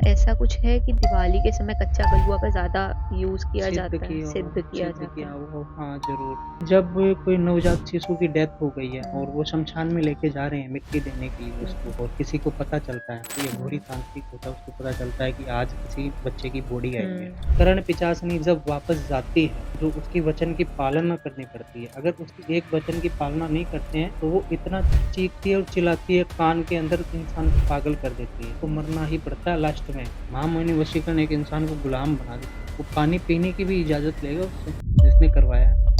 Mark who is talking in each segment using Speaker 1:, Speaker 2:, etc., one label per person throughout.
Speaker 1: ऐसा कुछ है कि दिवाली के समय कच्चा गलुआ का ज़्यादा यूज़ किया जाता है, सिद्ध किया
Speaker 2: सिद्ध
Speaker 1: जाता
Speaker 2: किया
Speaker 1: है?
Speaker 2: हो, हाँ, ज़रूर। जब कोई नवजात शिशु की डेथ हो गई है और
Speaker 1: हुँ,
Speaker 2: वो शमशान में लेके जा रहे हैं मिट्टी देने के लिए
Speaker 1: हुँ,
Speaker 2: उसको और किसी को पता चलता है, ये घोरी
Speaker 1: हुँ,
Speaker 2: तांत्रिक होता है, उसको पता चलता है कि आज किसी बच्चे की बॉडी आई है।
Speaker 1: हुँ,
Speaker 2: कर्ण पिशाचिनी जब वापस जाती है, जो उसकी वचन की पालना करनी पड़ती है। अगर उसकी एक वचन की पालना नहीं करते हैं, तो वो इतना चीखती है और चिल्लाती है, कान के अंदर इंसान को पागल कर देती है। तो मरना ही पड़ता है लास्ट में। महामहिम वशीकरण एक इंसान को गुलाम बना देती है। वो पानी पीने की भी इजाज़त लेगा उससे, जिसने करवाया है।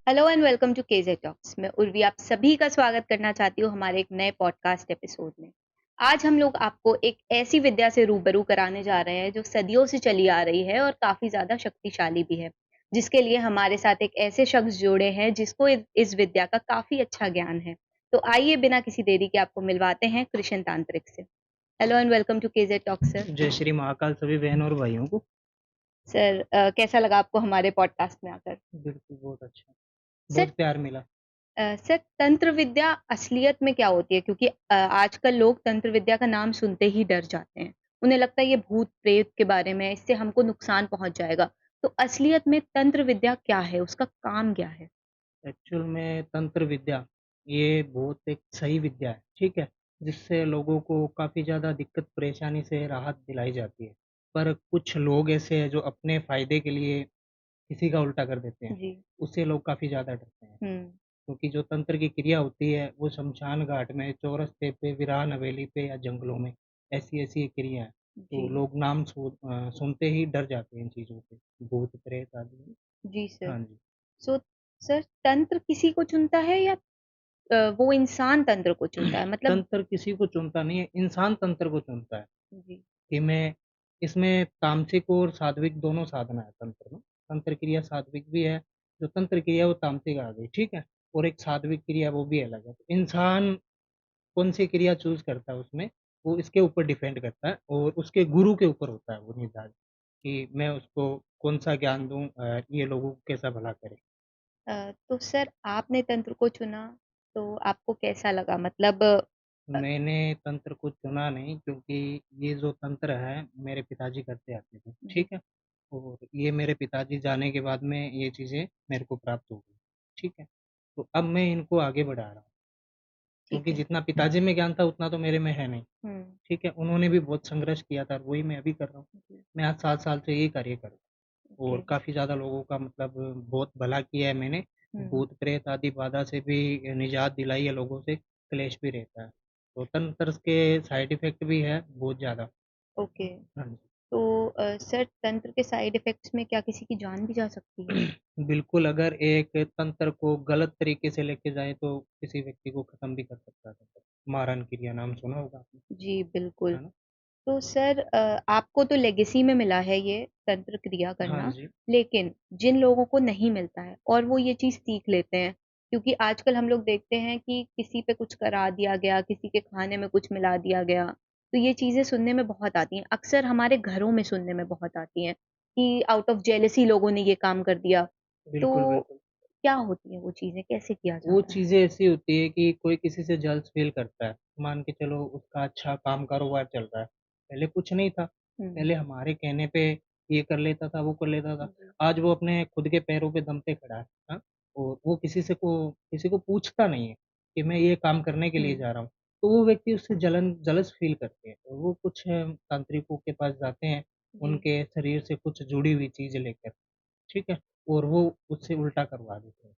Speaker 1: Hello and welcome to KZ talks. मैं उर्वी आप सभी का स्वागत करना चाहती हूँ हमारे एक नए पॉडकास्ट एपिसोड में। आज हम लोग आपको एक ऐसी विद्या से रूबरू कराने जा रहे हैं जो सदियों से चली आ रही है और काफ़ी ज़्यादा शक्तिशाली भी है, जिसके लिए हमारे साथ एक ऐसे शख्स जुड़े हैं जिसको इस विद्या का काफ़ी अच्छा ज्ञान है। तो आइए बिना किसी देरी के आपको मिलवाते हैं कृष्ण तांत्रिक से। Hello and welcome to KZ talk sir.
Speaker 2: जय श्री महाकाल सभी बहन और भाइयों को।
Speaker 1: सर कैसा लगा आपको हमारे पॉडकास्ट में आकर?
Speaker 2: बिल्कुल, बहुत अच्छा,
Speaker 1: सर
Speaker 2: बहुत प्यार मिला।
Speaker 1: सर तंत्र विद्या असलियत में क्या होती है? क्योंकि आजकल लोग तंत्र विद्या का नाम सुनते ही डर जाते हैं। उन्हें लगता है ये भूत-प्रेत के बारे में है, इससे हमको नुकसान पहुँच जाएगा। तो असलियत में तंत्र विद्या क्या है? उसका काम क्या है?
Speaker 2: एक्चुअल में तंत्र विद्या, ये बहुत एक सही विद्या है, ठीक है? जिससे लोगों को काफ़ी ज़्यादा दिक्कत परेशानी से राहत दिलाई जाती है। पर कुछ लोग ऐसे हैं जो अपने फ़ायदे के लिए किसी का उल्टा कर देते हैं,
Speaker 1: जी।
Speaker 2: उससे लोग काफ़ी ज़्यादा डरते हैं।
Speaker 1: हुँ।
Speaker 2: क्योंकि जो तंत्र की क्रिया होती है, वो शमशान घाट में, चौरस्ते पे, वीरान हवेली पे या जंगलों में, ऐसी-ऐसी क्रिया है। तो
Speaker 1: जी।
Speaker 2: लोग सुनते ही डर जाते हैं इन चीज़ों से, भूत-प्रेत आदि।
Speaker 1: जी सर।
Speaker 2: हाँ जी।
Speaker 1: सो सर तंत्र किसी को चुनता है या वो इंसान तंत्र को चुनता है? मतलब
Speaker 2: तंत्र किसी को चुनता नहीं है, इंसान तंत्र को चुनता है
Speaker 1: जी।
Speaker 2: कि मैं इसमें तामसिक और सात्विक दोनों साधना है तंत्र में। तंत्र क्रिया सात्विक भी है, जो तंत्र क्रिया है वो तामसिक आ गई, ठीक है? और एक सात्विक क्रिया वो भी अलग है। तो इंसान कौन-सी क्रिया चूज़ करता है उसमें, वो इसके ऊपर डिपेंड करता है और उसके गुरु के ऊपर होता है वो निर्धारित कि मैं उसको कौन-सा ज्ञान दूँ, ये लोगों को कैसा भला करे।
Speaker 1: तो सर आपने तंत्र को चुना, तो आपको कैसा लगा? मतलब
Speaker 2: मैंने तंत्र को चुना नहीं क्योंकि ये जो तंत्र है, मेरे पिताजी करते आते थे,
Speaker 1: जी।
Speaker 2: ठीक है? और ये मेरे पिताजी जाने के बाद में ये चीज़ें मेरे को प्राप्त हो गई, ठीक है? तो अब मैं इनको आगे बढ़ा रहा हूँ,
Speaker 1: ठीक
Speaker 2: क्योंकि
Speaker 1: है।
Speaker 2: जितना पिताजी में ज्ञान था उतना तो मेरे में है नहीं।
Speaker 1: हुँ।
Speaker 2: ठीक है, उन्होंने भी बहुत संघर्ष किया था, वही मैं अभी कर रहा हूँ।
Speaker 1: जी।
Speaker 2: मैं आज 7 साल से यही कार्य कर रहा हूँ
Speaker 1: ओके।
Speaker 2: और काफ़ी ज़्यादा लोगों का मतलब बहुत भला किया है मैंने।
Speaker 1: हुँ।
Speaker 2: भूत-प्रेत आदि बाधा से भी निजात दिलाई है लोगों से, क्लेश भी रहता है। तो तंत्र के साइड इफ़ेक्ट भी है बहुत ज़्यादा।
Speaker 1: ओके।
Speaker 2: हाँ जी।
Speaker 1: तो सर तंत्र के साइड इफ़ेक्ट्स में क्या किसी की जान भी जा सकती है?
Speaker 2: बिल्कुल, अगर एक तंत्र को गलत तरीके से लेके जाएँ तो किसी व्यक्ति को ख़त्म भी कर सकता है तंत्र। मारन क्रिया नाम सुना होगा आपने,
Speaker 1: जी, बिल्कुल।
Speaker 2: है ना?
Speaker 1: तो सर आपको तो लेगेसी में मिला है ये तंत्र क्रिया
Speaker 2: हाँ
Speaker 1: करना,
Speaker 2: जी।
Speaker 1: लेकिन जिन लोगों को नहीं मिलता है और वो ये चीज़ सीख लेते हैं, क्योंकि आजकल हम लोग देखते हैं कि किसी पे कुछ करा दिया गया, किसी के खाने में कुछ मिला दिया गया, तो ये चीज़ें सुनने में बहुत आती हैं। अक्सर हमारे घरों में सुनने में बहुत आती हैं कि आउट ऑफ जेलसी लोगों ने ये काम कर दिया।
Speaker 2: बिल्कुल,
Speaker 1: तो
Speaker 2: बिल्कुल।
Speaker 1: क्या होती हैं वो चीज़ें? कैसे किया
Speaker 2: वो
Speaker 1: जाता है?
Speaker 2: चीज़ें ऐसी होती है कि कोई किसी से जल्द फ़ील करता है। मान के चलो उसका अच्छा काम कारोबार चल रहा है। पहले कुछ नहीं था।
Speaker 1: हुँ,
Speaker 2: पहले हमारे कहने पे ये कर लेता था, वो कर लेता था।
Speaker 1: जी।
Speaker 2: आज वो अपने खुद के पैरों पे दम पे खड़ा है। हाँ? और वो किसी को पूछता नहीं है कि मैं ये काम करने के लिए
Speaker 1: हुँ,
Speaker 2: जा रहा हूँ। तो वो व्यक्ति उससे जलस फ़ील करते हैं। और वो कुछ तांत्रिकों के पास जाते हैं,
Speaker 1: जी।
Speaker 2: उनके शरीर से कुछ जुड़ी हुई चीज़ लेकर, ठीक है? और वो उससे उल्टा करवा देते हैं।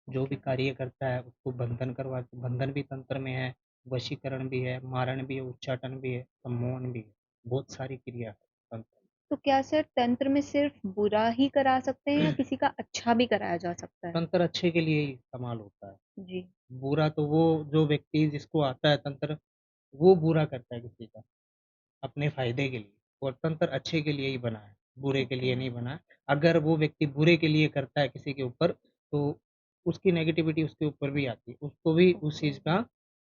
Speaker 2: जो भी
Speaker 1: ओके।
Speaker 2: कार्य करता है उसको बंधन भी तंत्र में है, वशीकरण भी है, मारण भी है, उच्चाटन भी है, सम्मोहन भी है। बहुत सारी क्रिया है तंत्र
Speaker 1: तो क्या सर तंत्र में सिर्फ़ बुरा ही करा सकते हैं या
Speaker 2: में।
Speaker 1: किसी का अच्छा भी कराया जा सकता है?
Speaker 2: तंत्र अच्छे के लिए ही इस्तेमाल होता है।
Speaker 1: जी।
Speaker 2: बुरा तो वो जो व्यक्ति जिसको आता है तंत्र, वो बुरा करता है किसी का, अपने फ़ायदे के लिए और तंत्र अच्छे के लिए ही बना है, बुरे के
Speaker 1: ओके।
Speaker 2: लिए नहीं बना है। अगर वो व्यक्ति बुरे के लिए करता है किसी के ऊपर, तो उसकी नेगेटिविटी उसके ऊपर भी आती है। उसको भी उस
Speaker 1: ओके।
Speaker 2: चीज़ का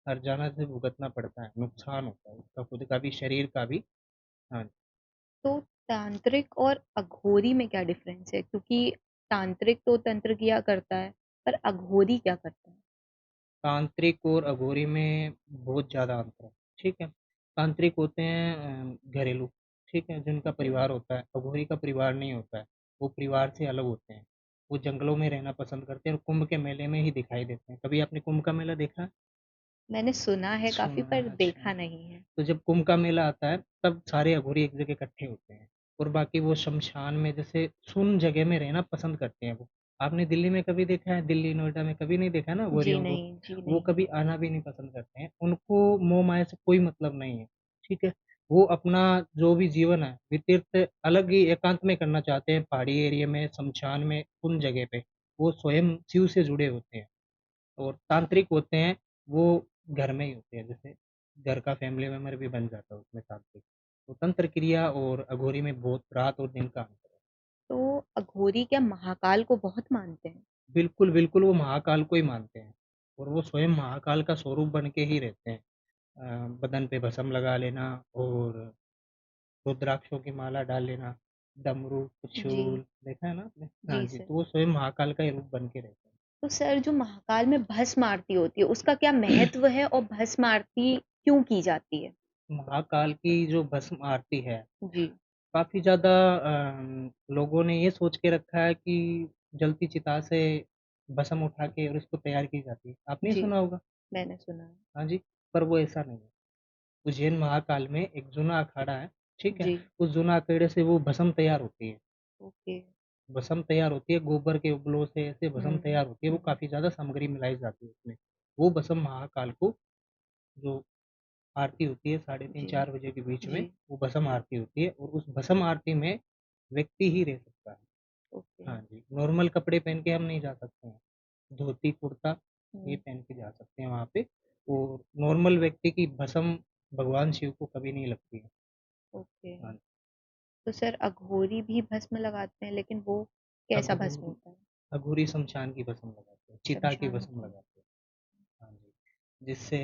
Speaker 2: हर्जाना से भुगतना पड़ता है, नुकसान होता है उसका खुद का भी, शरीर का भी। हाँ,
Speaker 1: तो तांत्रिक और अघोरी में क्या डिफ़रेंस है? क्योंकि तांत्रिक तो तंत्र किया करता है, पर अघोरी क्या करता है?
Speaker 2: तांत्रिक और अघोरी में बहुत ज़्यादा अंतर है, ठीक है? तांत्रिक होते हैं घरेलू, ठीक है? जिनका
Speaker 1: जी।
Speaker 2: परिवार होता है, अघोरी का परिवार नहीं होता है, वो परिवार से अलग होते हैं। वो जंगलों में रहना पसंद करते हैं और कुंभ के मेले में ही दिखाई देते हैं। कभी आपने कुंभ का मेला देखा है?
Speaker 1: मैंने सुना है काफ़ी
Speaker 2: सुना
Speaker 1: पर
Speaker 2: है, अच्छा।
Speaker 1: देखा नहीं है।
Speaker 2: तो जब कुंभ का मेला आता है, तब सारे अघोरी एक जगह इकट्ठे होते हैं और बाकी वो शमशान में जैसे सुन्न जगह में रहना पसंद करते हैं वो। आपने दिल्ली में कभी देखा है? दिल्ली, नोएडा में कभी नहीं देखा है ना
Speaker 1: जी
Speaker 2: अघोरियों को?
Speaker 1: नहीं, जी
Speaker 2: वो
Speaker 1: नहीं।
Speaker 2: कभी आना भी नहीं पसंद करते हैं। उनको मोह-माया से कोई मतलब नहीं है, ठीक है? वो अपना जो भी जीवन है, व्यतीत अलग ही एकांत में करना चाहते हैं, पहाड़ी एरिया में, शमशान में, उन जगह पे। वो स्वयं शिव से जुड़े होते हैं। और तांत्रिक होते हैं, वो घर में ही होते हैं, जैसे घर का फैमिली मेंबर भी बन जाता है उसमें तांत्रिक। तो तंत्र क्रिया और अघोरी में बहुत रात और दिन का अंतर है।
Speaker 1: तो अघोरी क्या महाकाल को बहुत मानते हैं?
Speaker 2: बिल्कुल, बिल्कुल वो महाकाल को ही मानते हैं और वो स्वयं महाकाल का स्वरूप बन के ही रहते हैं। बदन पे भस्म लगा लेना और रुद्राक्षों की माला डाल लेना, डमरू,
Speaker 1: जी,
Speaker 2: त्रिशूल देखा है ना आपने? हाँ
Speaker 1: जी
Speaker 2: जी,
Speaker 1: सर।
Speaker 2: तो वो स्वयं महाकाल का ही रूप बन के रहते हैं।
Speaker 1: तो सर जो महाकाल में भस्म आरती होती है, उसका क्या महत्व है और भस्म आरती क्यों की जाती है?
Speaker 2: महाकाल की जो भस्म आरती है
Speaker 1: जी,
Speaker 2: काफ़ी ज़्यादा लोगों ने ये सोच के रखा है कि जलती चिता से भस्म उठा के और इसको तैयार की जाती है। आपने
Speaker 1: जी,
Speaker 2: सुना होगा?
Speaker 1: मैंने सुना है।
Speaker 2: हाँ जी, पर वो ऐसा नहीं है। उज्जैन महाकाल में एक जूना अखाड़ा है, ठीक है?
Speaker 1: जी,
Speaker 2: उस जूना अखाड़े से वो भस्म तैयार होती है।
Speaker 1: ओके।
Speaker 2: भस्म तैयार होती है, गोबर के उपलों से ऐसे भस्म
Speaker 1: हुँ,
Speaker 2: तैयार होती है, वो काफ़ी ज़्यादा सामग्री मिलाई जाती है उसमें। वो भस्म महाकाल को जो आरती होती है साढ़े 3
Speaker 1: जी,
Speaker 2: 4 बजे के बीच में,
Speaker 1: जी,
Speaker 2: वो भस्म आरती होती है और उस भस्म आरती में व्यक्ति ही रह सकता है।
Speaker 1: ओके।
Speaker 2: हाँ जी, नॉर्मल कपड़े पहन के हम नहीं जा सकते हैं। धोती, कुर्ता ये
Speaker 1: हुँ,
Speaker 2: पहन के जा सकते हैं वहाँ पे और नॉर्मल व्यक्ति की भस्म भगवान शिव को कभी नहीं लगती है।
Speaker 1: ओके।
Speaker 2: हाँ,
Speaker 1: तो सर अघोरी भी भस्म लगाते हैं, लेकिन वो कैसा भस्म
Speaker 2: अघोरी
Speaker 1: होता है?
Speaker 2: अघोरी शमशान की भस्म लगाते हैं, चिता की
Speaker 1: शमशान
Speaker 2: भस्म
Speaker 1: की।
Speaker 2: लगाते हैं। हाँ जी, जिससे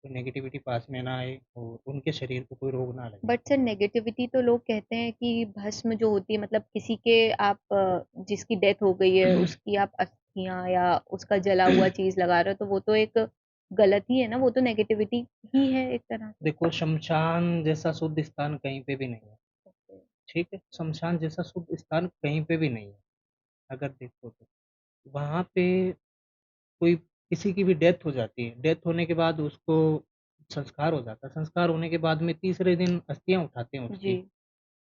Speaker 2: कोई नेगेटिविटी पास में ना आए और उनके शरीर को कोई रोग ना लगे।
Speaker 1: बट सर नेगेटिविटी तो लोग कहते हैं कि भस्म जो होती है मतलब किसी के आप जिसकी डेथ हो गई है उसकी आप अस्थियां या उसका जला हुआ चीज लगा रहे हो तो वो तो एक गलत ही है ना, वो तो नेगेटिविटी ही है एक तरह से।
Speaker 2: देखो शमशान जैसा शुद्ध स्थान कहीं पे भी नहीं है,
Speaker 1: ओके।
Speaker 2: ठीक है? शमशान जैसा शुद्ध स्थान कहीं पे भी नहीं है, अगर देखो तो। वहाँ पे कोई किसी की भी डेथ हो जाती है, डेथ होने के बाद उसको संस्कार हो जाता है, संस्कार होने के बाद में तीसरे दिन अस्थियाँ उठाते हैं
Speaker 1: जी,
Speaker 2: उसकी,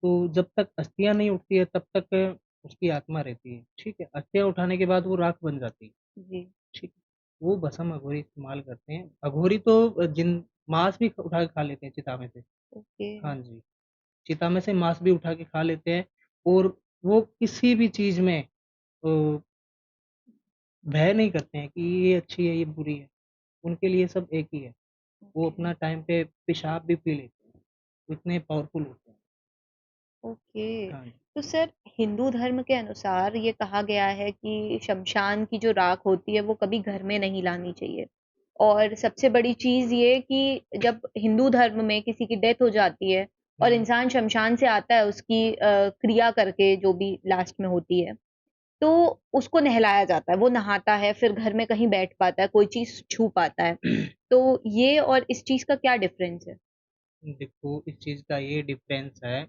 Speaker 2: तो जब तक अस्थियाँ नहीं उठती है तब तक उसकी आत्मा रहती है, ठीक है? अस्थियाँ उठाने के बाद वो राख बन जाती है,
Speaker 1: जी,
Speaker 2: ठीक है? वो भस्म अघोरी इस्तेमाल करते हैं, अघोरी तो जिन मांस भी उठा के खा लेते हैं चिता में से,
Speaker 1: ओके,
Speaker 2: हाँ जी, चिता में से मांस भी उठा के खा लेते हैं और वो किसी भी चीज़ में भय नहीं करते हैं कि ये अच्छी है, ये बुरी है, उनके लिए सब एक ही है। वो
Speaker 1: ओके,
Speaker 2: अपना टाइम पे पेशाब भी पी लेते हैं, इतने पावरफुल होते हैं।
Speaker 1: ओके।
Speaker 2: हाँ जी।
Speaker 1: तो सर हिंदू धर्म के अनुसार ये कहा गया है कि शमशान की जो राख होती है वो कभी घर में नहीं लानी चाहिए। और सबसे बड़ी चीज़ ये कि जब हिंदू धर्म में किसी की डेथ हो जाती है और
Speaker 2: हुँ,
Speaker 1: इंसान शमशान से आता है उसकी क्रिया करके जो भी लास्ट में होती है, तो उसको नहलाया जाता है। वो नहाता है, फिर घर में कहीं बैठ पाता है, कोई चीज़ छू पाता है। तो ये और इस चीज़ का क्या डिफ़रेंस है?
Speaker 2: देखो इस चीज़ का ये डिफ़रेंस है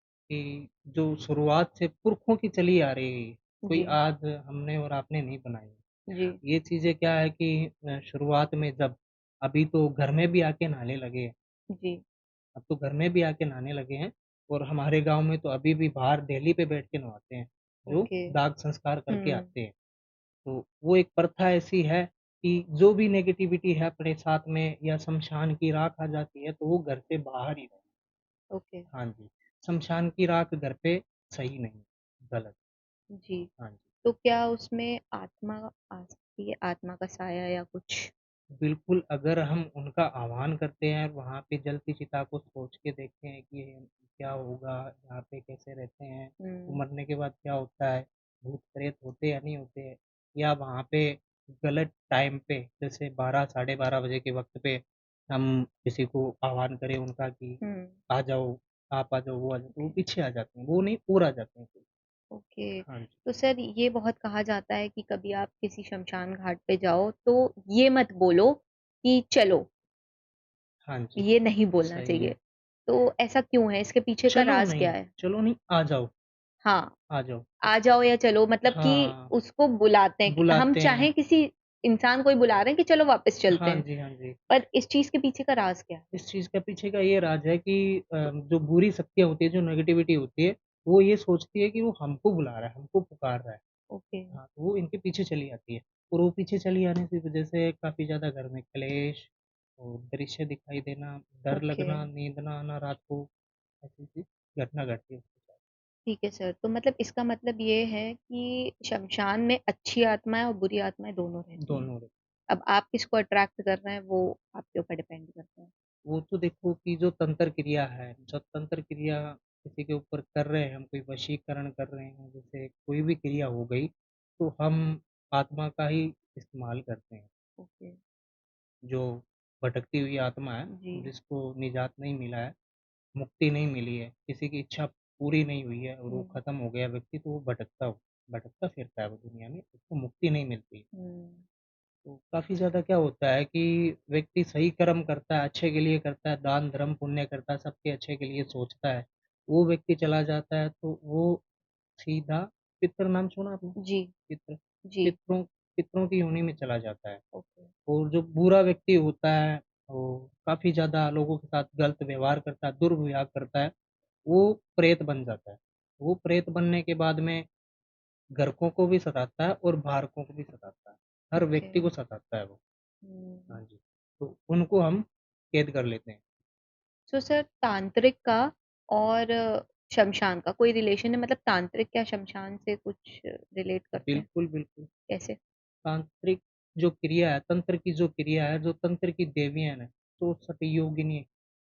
Speaker 2: कि जो शुरुआत से पुरखों की चली आ रही है, कोई
Speaker 1: जी,
Speaker 2: आज हमने और आपने नहीं बनाई है।
Speaker 1: जी,
Speaker 2: ये चीज़ें क्या है कि शुरुआत में जब अभी तो घर में भी आके नहाने लगे हैं,
Speaker 1: जी।
Speaker 2: अब तो घर में भी आके नहाने लगे हैं और हमारे गाँव में तो अभी भी बाहर देहली पे बैठ के नहाते हैं, जो
Speaker 1: ओके।
Speaker 2: दाह संस्कार करके
Speaker 1: हुँ,
Speaker 2: आते हैं। तो वो एक प्रथा ऐसी है कि जो भी नेगेटिविटी है अपने साथ में या शमशान की राख आ जाती है, तो वो घर से बाहर ही रहे।
Speaker 1: ओके।
Speaker 2: हाँ जी, शमशान की राख घर पे सही नहीं, गलत।
Speaker 1: जी।
Speaker 2: हाँ जी,
Speaker 1: तो क्या उसमें आत्मा आ सकती है, आत्मा का साया या कुछ?
Speaker 2: बिल्कुल अगर हम उनका आह्वान करते हैं, वहाँ पे जलती चिता को सोच के देखते हैं कि ये क्या होगा, यहाँ पे कैसे रहते हैं, वो
Speaker 1: हुँ,
Speaker 2: मरने के बाद क्या होता है, भूत-प्रेत होते या नहीं होते, या वहाँ पे गलत टाइम पे जैसे 12 साढ़े 12 बजे के वक़्त पे हम किसी को आह्वान करें उनका कि
Speaker 1: हुँ।
Speaker 2: आ जाओ, आप आ जाओ, वो आ जाओ, तो वो
Speaker 1: ओके,
Speaker 2: पीछे आ जाते हैं, वो नहीं और आ जाते हैं।
Speaker 1: ओके।
Speaker 2: हाँ जी।
Speaker 1: तो सर ये बहुत कहा जाता है कि कभी आप किसी शमशान घाट पे जाओ तो ये मत बोलो कि चलो,
Speaker 2: हाँ जी,
Speaker 1: ये नहीं बोलना
Speaker 2: सही
Speaker 1: चाहिए।
Speaker 2: है।
Speaker 1: तो ऐसा क्यों है? इसके पीछे का राज़ क्या है?
Speaker 2: चलो नहीं, आ जाओ,
Speaker 1: हाँ,
Speaker 2: आ जाओ।
Speaker 1: आ जाओ या चलो मतलब कि
Speaker 2: हाँ,
Speaker 1: उसको बुलाते हैं कि हम
Speaker 2: बुलाते हैं।
Speaker 1: चाहें किसी इंसान को ही बुला रहे हैं कि चलो वापस चलते
Speaker 2: हाँ
Speaker 1: हैं।
Speaker 2: जी, हाँ जी।
Speaker 1: पर इस चीज़ के पीछे का राज़ क्या है?
Speaker 2: इस चीज़ के पीछे का ये राज है कि जो बुरी शक्तियाँ होती है, जो नेगेटिविटी होती है, वो ये सोचती है कि वो हमको बुला रहा है, हमको पुकार रहा है।
Speaker 1: ओके,
Speaker 2: हाँ, तो वो इनके पीछे चली आती है और वो पीछे चली आने की वजह से काफ़ी ज़्यादा घर में क्लेश और दृश्य दिखाई देना, डर
Speaker 1: ओके।
Speaker 2: लगना, नींद ना आना रात को, ऐसी-ऐसी घटना घटती है उसके साथ।
Speaker 1: ठीक है सर। तो मतलब इसका मतलब ये है कि शमशान में अच्छी आत्माएँ और बुरी आत्माएँ दोनों रहती हैं।
Speaker 2: दोनों रे
Speaker 1: अब आप किसको अट्रैक्ट कर रहे हैं वो आपके ऊपर डिपेंड करता है।
Speaker 2: वो तो देखो कि जो तंत्र क्रिया है, जब तंत्र क्रिया किसी के ऊपर कर रहे हैं, हम कोई वशीकरण कर रहे हैं, जैसे कोई भी क्रिया हो गई, तो हम आत्मा का ही इस्तेमाल करते हैं।
Speaker 1: ओके,
Speaker 2: जो भटकती हुई आत्मा है,
Speaker 1: जी।
Speaker 2: जिसको निजात नहीं मिला है, मुक्ति नहीं मिली है, किसी की इच्छा पूरी नहीं हुई है और वो
Speaker 1: हुँ,
Speaker 2: खत्म हो गया व्यक्ति, तो वो भटकता फिरता है वो दुनिया में, उसको मुक्ति नहीं मिलती है।
Speaker 1: हुँ,
Speaker 2: तो काफ़ी ज़्यादा क्या होता है कि व्यक्ति सही कर्म करता है, अच्छे के लिए करता है, दान, धर्म, पुण्य करता है, सबके अच्छे के लिए सोचता है। वो व्यक्ति चला जाता है तो वो सीधा पितृ नाम सुना आपने?
Speaker 1: जी,
Speaker 2: पितृ
Speaker 1: जी,
Speaker 2: पितरों पितरों की योनि में चला जाता है।
Speaker 1: ओके,
Speaker 2: और जो बुरा व्यक्ति होता है, वो काफ़ी ज़्यादा लोगों के साथ गलत व्यवहार करता है, दुर्व्यवहार करता है, वो प्रेत बन जाता है। वो प्रेत बनने के बाद में घरकों को भी सताता है और बाहरकों को भी सताता है। हर
Speaker 1: ओके।
Speaker 2: व्यक्ति को सताता है वो। हाँ
Speaker 1: हुँ।
Speaker 2: जी, तो उनको हम कैद कर लेते हैं।
Speaker 1: सो सर तांत्रिक का और शमशान का कोई रिलेशन है? मतलब तांत्रिक क्या शमशान से कुछ रिलेट करते हैं?
Speaker 2: बिल्कुल, बिल्कुल।
Speaker 1: कैसे?
Speaker 2: तांत्रिक जो क्रिया है, तंत्र की जो क्रिया है, जो तंत्र की देवियाँ हैं, तो सतयोगिनी,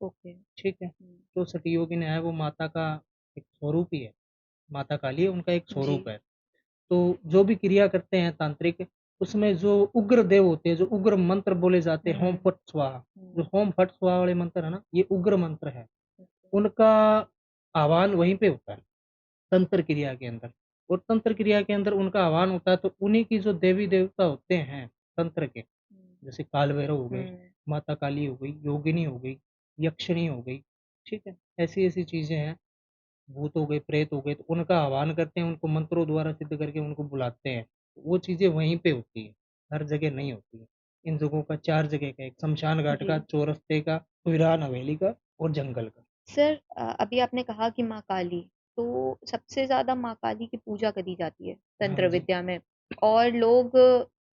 Speaker 1: ओके।
Speaker 2: ठीक है?
Speaker 1: हुँ।
Speaker 2: तो सतयोगिनी है, वो माता का एक स्वरूप ही है। माता काली है, उनका एक
Speaker 1: जी।
Speaker 2: स्वरूप है। तो जो भी क्रिया करते हैं तांत्रिक, उसमें जो उग्र देव होते हैं, जो उग्र मंत्र बोले जाते हैं, होम
Speaker 1: हुँ,
Speaker 2: फट स्वाहा, जो
Speaker 1: हुँ।
Speaker 2: होम फट स्वाहा वाले मंत्र है ना, ये उग्र मंत्र है।
Speaker 1: ओके।
Speaker 2: उनका आह्वान वहीं पे होता है, तंत्र क्रिया के अंदर। और तंत्र क्रिया के अंदर उनका आह्वान होता है, तो उन्हीं की जो देवी-देवता होते हैं तंत्र के,
Speaker 1: हुँ,
Speaker 2: जैसे काल भैरव हो गए,
Speaker 1: हुँ।
Speaker 2: माता काली हो गई, योगिनी हो गई, यक्षिणी हो गई, ठीक है? ऐसी-ऐसी चीज़ें हैं, भूत हो गए, प्रेत हो गए, तो उनका आह्वान करते हैं, उनको मंत्रों द्वारा सिद्ध करके उनको बुलाते हैं। वो चीज़ें वहीं पे होती हैं, हर जगह नहीं होती हैं। इन जगहों का 4 जगह का, एक शमशान घाट
Speaker 1: जी।
Speaker 2: का, चौरस्ते का, वीरान हवेली का और जंगल का।
Speaker 1: सर अभी आपने कहा कि माँ काली, तो सबसे ज़्यादा माँ काली की पूजा करी जाती है
Speaker 2: हाँ
Speaker 1: तंत्र
Speaker 2: जी।
Speaker 1: विद्या में और लोग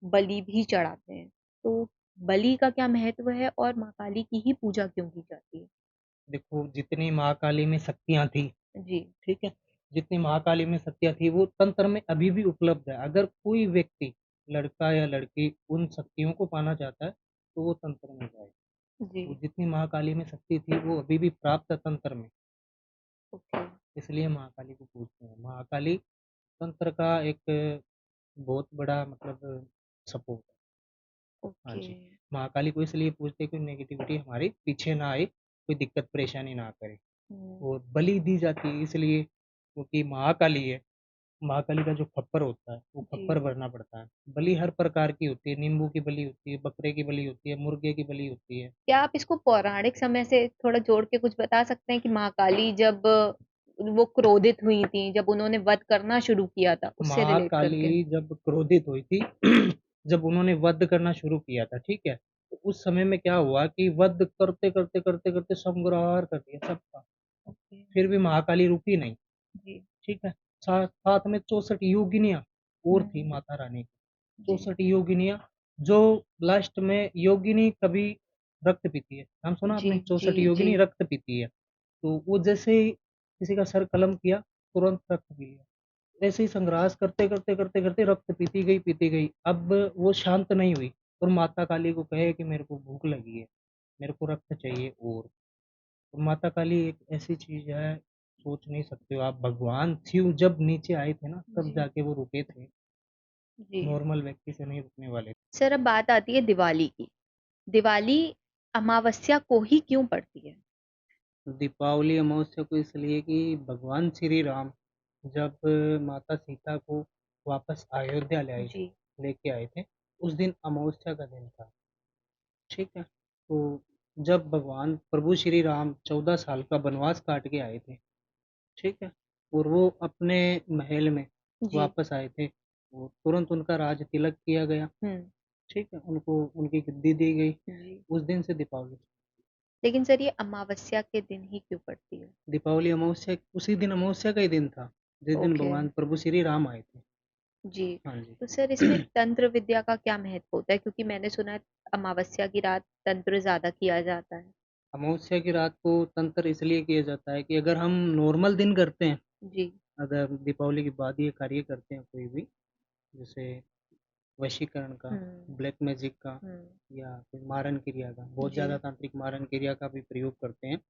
Speaker 1: बलि भी चढ़ाते हैं। तो बलि का क्या महत्व है और माँ काली की ही पूजा क्यों की जाती है?
Speaker 2: देखो, जितनी महाकाली में शक्तियाँ थी,
Speaker 1: जी।
Speaker 2: ठीक है? जितनी महाकाली में शक्तियाँ थी, वो तंत्र में अभी भी उपलब्ध है। अगर कोई व्यक्ति, लड़का या लड़की, उन शक्तियों को पाना चाहता है, तो वो तंत्र में जाए।
Speaker 1: जी।
Speaker 2: वो जितनी महाकाली में शक्ति थी, वो अभी भी प्राप्त है तंत्र में,
Speaker 1: ओके,
Speaker 2: इसलिए महाकाली को पूजते हैं। महाकाली तंत्र का एक बहुत बड़ा मतलब सपोर्ट है। हाँ
Speaker 1: ओके।
Speaker 2: जी, महाकाली को इसलिए पूजते हैं कि नेगेटिविटी हमारे पीछे ना आए, कोई दिक्कत परेशानी ना करे।
Speaker 1: हुँ,
Speaker 2: और बलि दी जाती है इसलिए क्योंकि महाकाली है। महाकाली का जो खप्पर होता है, वो
Speaker 1: जी।
Speaker 2: खप्पर भरना पड़ता है। बलि हर प्रकार की होती है, नींबू की बलि होती है, बकरे की बलि होती है, मुर्गे की बलि होती है।
Speaker 1: क्या आप इसको पौराणिक समय से थोड़ा जोड़ के कुछ बता सकते हैं कि महाकाली जब वो क्रोधित हुई थीं, जब उन्होंने वध करना शुरू किया था, उससे रिलेट करके?
Speaker 2: महाकाली जब क्रोधित हुई थी, जब उन्होंने वध करना शुरू किया था, ठीक है? तो उस समय में क्या हुआ कि वध करते संहार कर दिया सबका,
Speaker 1: ओके,
Speaker 2: फिर भी महाकाली रुकी नहीं,
Speaker 1: जी।
Speaker 2: ठीक है? साथ में 64 योगिनियाँ और थी
Speaker 1: हुँ,
Speaker 2: माता रानी की,
Speaker 1: जी,
Speaker 2: 64 योगिनियाँ जो लास्ट में योगिनी कभी रक्त पीती है। नाम सुना
Speaker 1: जी,
Speaker 2: आपने?
Speaker 1: जी,
Speaker 2: 64
Speaker 1: जी।
Speaker 2: योगिनी रक्त पीती है। तो वो जैसे ही किसी का सर कलम किया, तुरंत रक्त पी लिया। ऐसे ही संग्रास करते रक्त पीती गई। अब वो शांत नहीं हुई और माता काली को कहे कि मेरे को भूख लगी है, मेरे को रक्त चाहिए और। तो माता काली एक ऐसी चीज़ है, सोच नहीं सकते हो आप, भगवान शिव जब नीचे आए थे ना, तब
Speaker 1: जी,
Speaker 2: जाके वो रुके थे,
Speaker 1: जी।
Speaker 2: नॉर्मल व्यक्ति से नहीं रुकने वाले।
Speaker 1: सर अब बात आती है दिवाली की। दिवाली अमावस्या को ही क्यों पड़ती है?
Speaker 2: दीपावली अमावस्या को इसलिए कि भगवान श्री राम जब माता सीता को वापस अयोध्या
Speaker 1: जी,
Speaker 2: लेके आए थे, उस दिन अमावस्या का दिन था, ठीक है? तो जब भगवान प्रभु श्री राम 14 साल का वनवास काट के आए थे, ठीक है? और वो अपने महल में
Speaker 1: जी।
Speaker 2: वापस आए थे और तुरंत उनका राज तिलक किया गया,
Speaker 1: हुँ,
Speaker 2: ठीक है? उनको उनकी गद्दी दी गई,
Speaker 1: जी।
Speaker 2: उस दिन से दीपावली।
Speaker 1: लेकिन सर ये अमावस्या के दिन ही क्यों पड़ती है?
Speaker 2: दीपावली अमावस्या उसी दिन अमावस्या का ही दिन था, जिस दिन
Speaker 1: ओके,
Speaker 2: भगवान प्रभु श्री राम आए थे।
Speaker 1: जी।
Speaker 2: हाँ जी।
Speaker 1: तो सर इसमें तंत्र विद्या का क्या महत्व होता है? क्योंकि मैंने सुना है अमावस्या की रात तंत्र ज़्यादा किया जाता है।
Speaker 2: अमावस्या की रात को तंत्र इसलिए किया जाता है कि अगर हम नॉर्मल दिन करते हैं,
Speaker 1: जी।
Speaker 2: अगर दीपावली के बाद ये कार्य करते हैं कोई भी, जैसे वशीकरण का,
Speaker 1: हुँ,
Speaker 2: ब्लैक मैजिक का
Speaker 1: हुँ।
Speaker 2: या कोई मारन क्रिया का, बहुत
Speaker 1: जी,
Speaker 2: ज़्यादा तांत्रिक मारन क्रिया का भी प्रयोग करते हैं,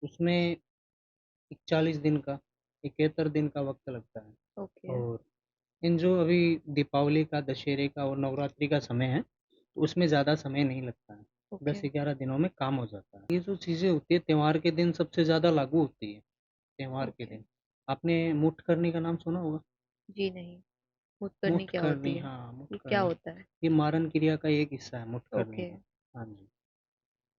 Speaker 2: उसमें 41 दिन का, 71 दिन का वक़्त लगता है।
Speaker 1: ओके,
Speaker 2: और इन जो अभी दीपावली का, दशहरे का और नवरात्रि का समय है, तो उसमें ज़्यादा समय नहीं लगता है।
Speaker 1: ओके,
Speaker 2: 10-11 दिनों में काम हो जाता है। ये जो चीज़ें होती है त्योहार के दिन सबसे ज़्यादा लागू होती है, त्योहार के
Speaker 1: ओके।
Speaker 2: दिन। आपने मुठ करनी का नाम सुना होगा?
Speaker 1: जी नहीं, हुतकर्णी
Speaker 2: मुठ
Speaker 1: क्या होती
Speaker 2: करनी,
Speaker 1: है?
Speaker 2: हाँ, मुठ
Speaker 1: ये क्या
Speaker 2: करनी।
Speaker 1: होता है?
Speaker 2: ये मारन क्रिया का एक हिस्सा है मुठ करनी
Speaker 1: ओके,
Speaker 2: का। हाँ जी।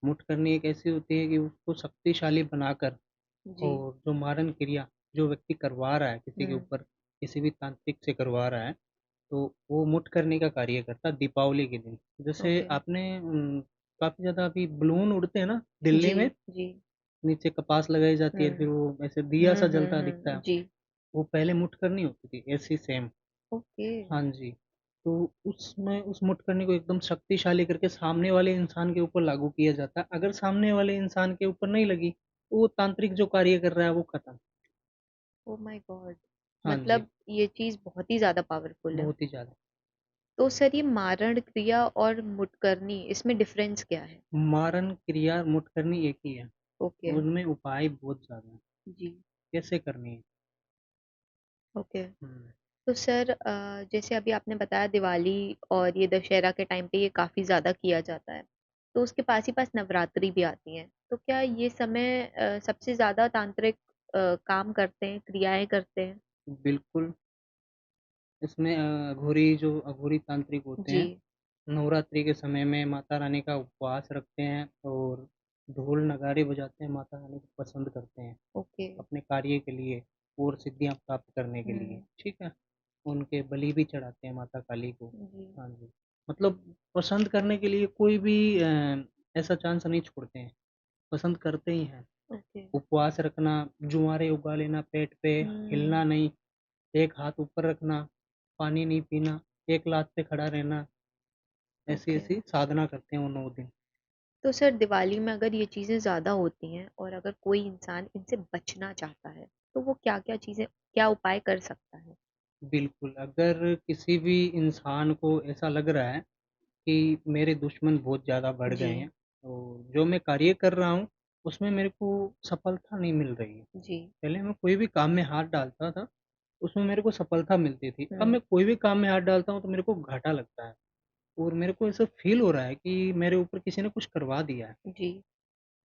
Speaker 2: मुठ करनी एक ऐसी होती है कि उसको शक्तिशाली बनाकर
Speaker 1: जी।
Speaker 2: और जो मारन क्रिया जो व्यक्ति करवा रहा है किसी के
Speaker 1: हुँ,
Speaker 2: ऊपर, किसी भी तांत्रिक से करवा रहा है, तो वो मुठ करने का कार्य करता है दीपावली के दिन। जैसे
Speaker 1: ओके।
Speaker 2: आपने काफ़ी ज़्यादा अभी बलून उड़ते हैं ना दिल्ली
Speaker 1: जी,
Speaker 2: में,
Speaker 1: जी।
Speaker 2: नीचे कपास लगाई जाती है,
Speaker 1: हुँ,
Speaker 2: फिर वो ऐसे दिया
Speaker 1: हुँ,
Speaker 2: सा
Speaker 1: हुँ,
Speaker 2: जलता दिखता
Speaker 1: हुँ।
Speaker 2: है,
Speaker 1: जी,
Speaker 2: वो पहले मुठ करनी होती थी, ऐसी सेम।
Speaker 1: ओके।
Speaker 2: हाँ जी। तो उसमें उस मुठ करने को एकदम शक्तिशाली करके सामने वाले इंसान के ऊपर लागू किया जाता है। अगर सामने वाले इंसान के ऊपर नहीं लगी, तो वो तांत्रिक जो कार्य कर रहा है वो खत्म।
Speaker 1: Oh my God!
Speaker 2: हाँ जी,
Speaker 1: मतलब ये चीज़ बहुत ही ज़्यादा पावरफुल है।
Speaker 2: बहुत ही ज़्यादा।
Speaker 1: तो सर ये मारण क्रिया और मुटकरनी इसमें डिफरेंस क्या है?
Speaker 2: मारन क्रिया मुठ करनी एक ही है,
Speaker 1: ओके,
Speaker 2: उनमें उपाय बहुत ज़्यादा हैं,
Speaker 1: जी,
Speaker 2: कैसे करनी है।
Speaker 1: ओके।
Speaker 2: हुँ,
Speaker 1: तो सर जैसे अभी आपने बताया दिवाली और ये दशहरा के टाइम पे ये काफ़ी ज़्यादा किया जाता है। तो उसके पास ही पास नवरात्रि भी आती हैं। तो क्या ये समय सबसे ज़्यादा तांत्रिक काम करते हैं, क्रियाएँ करते हैं?
Speaker 2: बिल्कुल, इसमें अघोरी जो अघोरी तांत्रिक होते
Speaker 1: जी,
Speaker 2: हैं, नवरात्रि के समय में माता रानी का उपवास रखते हैं और ढोल नगाड़े बजाते हैं, माता रानी को पसंद करते हैं,
Speaker 1: ओके।
Speaker 2: अपने कार्य के लिए और सिद्धियाँ प्राप्त करने के लिए,
Speaker 1: हुँ,
Speaker 2: ठीक है? उनके बलि भी चढ़ाते हैं माता काली को।
Speaker 1: जी,
Speaker 2: हाँ जी, मतलब पसंद करने के लिए कोई भी ऐसा चांस नहीं छोड़ते हैं, पसंद करते ही हैं।
Speaker 1: ओके।
Speaker 2: उपवास रखना, जुआरे उगा लेना पेट पे, हिलना
Speaker 1: हुँ,
Speaker 2: नहीं, एक हाथ ऊपर रखना, पानी नहीं पीना, एक लात पे खड़ा रहना,
Speaker 1: ओके।
Speaker 2: ऐसी-ऐसी साधना करते हैं वो 9 दिन।
Speaker 1: तो सर दिवाली में अगर ये चीज़ें ज़्यादा होती हैं और अगर कोई इंसान इनसे बचना चाहता है, तो वो क्या-क्या चीज़ें क्या उपाय कर सकता है?
Speaker 2: बिल्कुल, अगर किसी भी इंसान को ऐसा लग रहा है कि मेरे दुश्मन बहुत ज़्यादा बढ़ गए
Speaker 1: जी,
Speaker 2: हैं, तो जो मैं कार्य कर रहा हूँ, उसमें मेरे को सफलता नहीं मिल रही है।
Speaker 1: जी।
Speaker 2: पहले मैं कोई भी काम में हाथ डालता था, उसमें मेरे को सफलता मिलती थी। अब
Speaker 1: हुँ,
Speaker 2: मैं कोई भी काम में हाथ डालता हूँ, तो मेरे को घाटा लगता है और मेरे को ऐसा फ़ील हो रहा है कि मेरे ऊपर किसी ने कुछ करवा दिया है।
Speaker 1: जी।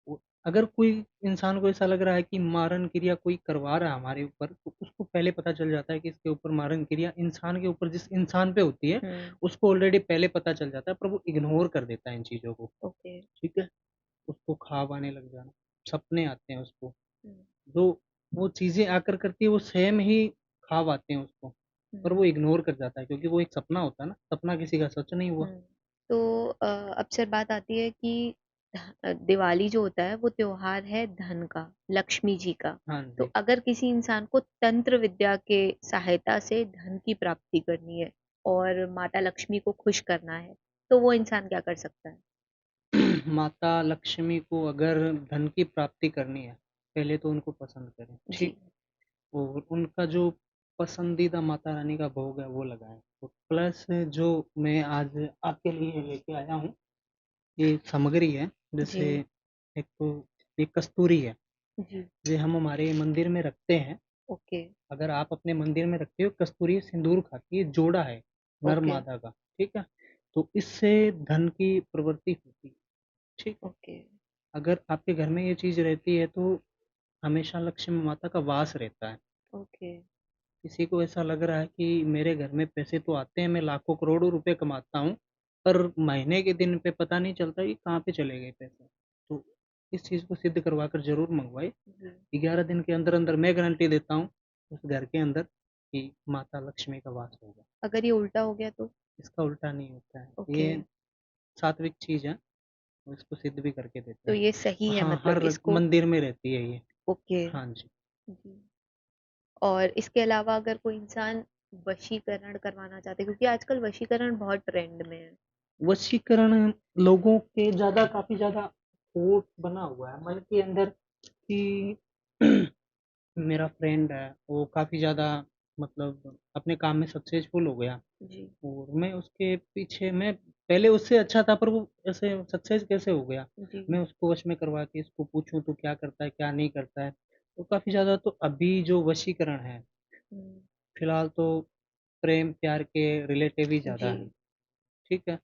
Speaker 2: वो अगर कोई इंसान को ऐसा लग रहा है कि मारन क्रिया कोई करवा रहा है हमारे ऊपर, तो उसको पहले पता चल जाता है कि इसके ऊपर मारन क्रिया इंसान के ऊपर जिस इंसान पे होती है,
Speaker 1: हुँ,
Speaker 2: उसको ऑलरेडी पहले पता चल जाता है, पर वो इग्नोर कर देता है इन चीज़ों को,
Speaker 1: ओके।
Speaker 2: ठीक है? उसको ख्वाब आने लग जाना, सपने आते हैं उसको,
Speaker 1: हुँ,
Speaker 2: जो वो चीज़ें आकर करती है वो सेम ही ख्वाब आते हैं उसको, पर
Speaker 1: हुँ,
Speaker 2: वो इग्नोर कर जाता है क्योंकि वो एक सपना होता है ना, सपना किसी का सच नहीं हुआ।
Speaker 1: हुँ। तो अब सर बात आती है कि दिवाली जो होता है वो त्योहार है धन का, लक्ष्मी जी का।
Speaker 2: हाँ
Speaker 1: तो
Speaker 2: जी।
Speaker 1: अगर किसी इंसान को तंत्र विद्या के सहायता से धन की प्राप्ति करनी है और माता लक्ष्मी को खुश करना है, तो वो इंसान क्या कर सकता है?
Speaker 2: माता लक्ष्मी को अगर धन की प्राप्ति करनी है, पहले तो उनको पसंद करें,
Speaker 1: जी,
Speaker 2: ठीक? और उनका जो पसंदीदा माता रानी का भोग है वो लगाएँ। और प्लस जो मैं आज आपके लिए लेके आया हूँ, ये सामग्री है,
Speaker 1: जी,
Speaker 2: जैसे एक तो ये कस्तूरी है,
Speaker 1: जी।
Speaker 2: ये हम हमारे मंदिर में रखते हैं।
Speaker 1: ओके,
Speaker 2: अगर आप अपने मंदिर में रखते हो कस्तूरी सिंदूर खाती है, जोड़ा है नर
Speaker 1: ओके,
Speaker 2: मादा का, ठीक है? तो इससे धन की प्रवृत्ति होती है, ठीक?
Speaker 1: ओके,
Speaker 2: अगर आपके घर में ये चीज़ रहती है तो हमेशा लक्ष्मी माता का वास रहता है।
Speaker 1: ओके।
Speaker 2: किसी को ऐसा लग रहा है कि मेरे घर में पैसे तो आते हैं, मैं लाखों करोड़ों रुपए कमाता हूँ, पर महीने के दिन पे पता नहीं चलता कि कहाँ पे चले गए पैसे। तो इस चीज़ को सिद्ध करवा कर ज़रूर मँगवाइए।
Speaker 1: जी।
Speaker 2: 11 दिन के अंदर-अंदर मैं गारंटी देता हूँ, उस घर के अंदर कि माता लक्ष्मी का वास होगा।
Speaker 1: अगर ये उल्टा हो गया तो?
Speaker 2: इसका उल्टा नहीं होता है।
Speaker 1: ओके।
Speaker 2: ये सात्विक चीज़ है, और इसको सिद्ध भी करके देते
Speaker 1: तो
Speaker 2: हैं।
Speaker 1: ये सही है
Speaker 2: हाँ,
Speaker 1: मतलब
Speaker 2: हर
Speaker 1: इसको।
Speaker 2: मंदिर में रहती है ये।
Speaker 1: ओके।
Speaker 2: हाँ जी।
Speaker 1: जी। और इसके अलावा अगर कोई इंसान वशीकरण करवाना चाहते हैं, क्योंकि आजकल वशीकरण बहुत ट्रेंड में है।
Speaker 2: वशीकरण लोगों के ज़्यादा काफ़ी ज़्यादा खोट बना हुआ है मन के अंदर कि मेरा फ्रेंड है, वो काफ़ी ज़्यादा मतलब अपने काम में सक्सेसफुल हो गया,
Speaker 1: जी।
Speaker 2: और मैं उसके पीछे मैं पहले उससे अच्छा था, पर वो ऐसे सक्सेस कैसे हो गया?
Speaker 1: जी।
Speaker 2: मैं उसको वश में करवा के इसको पूछूँ तो क्या करता है, क्या नहीं करता है? तो काफ़ी ज़्यादा तो अभी जो वशीकरण है,
Speaker 1: हुँ।
Speaker 2: फिलहाल तो प्रेम प्यार के रिलेटिव ही ज़्यादा
Speaker 1: जी।
Speaker 2: हैं, ठीक है?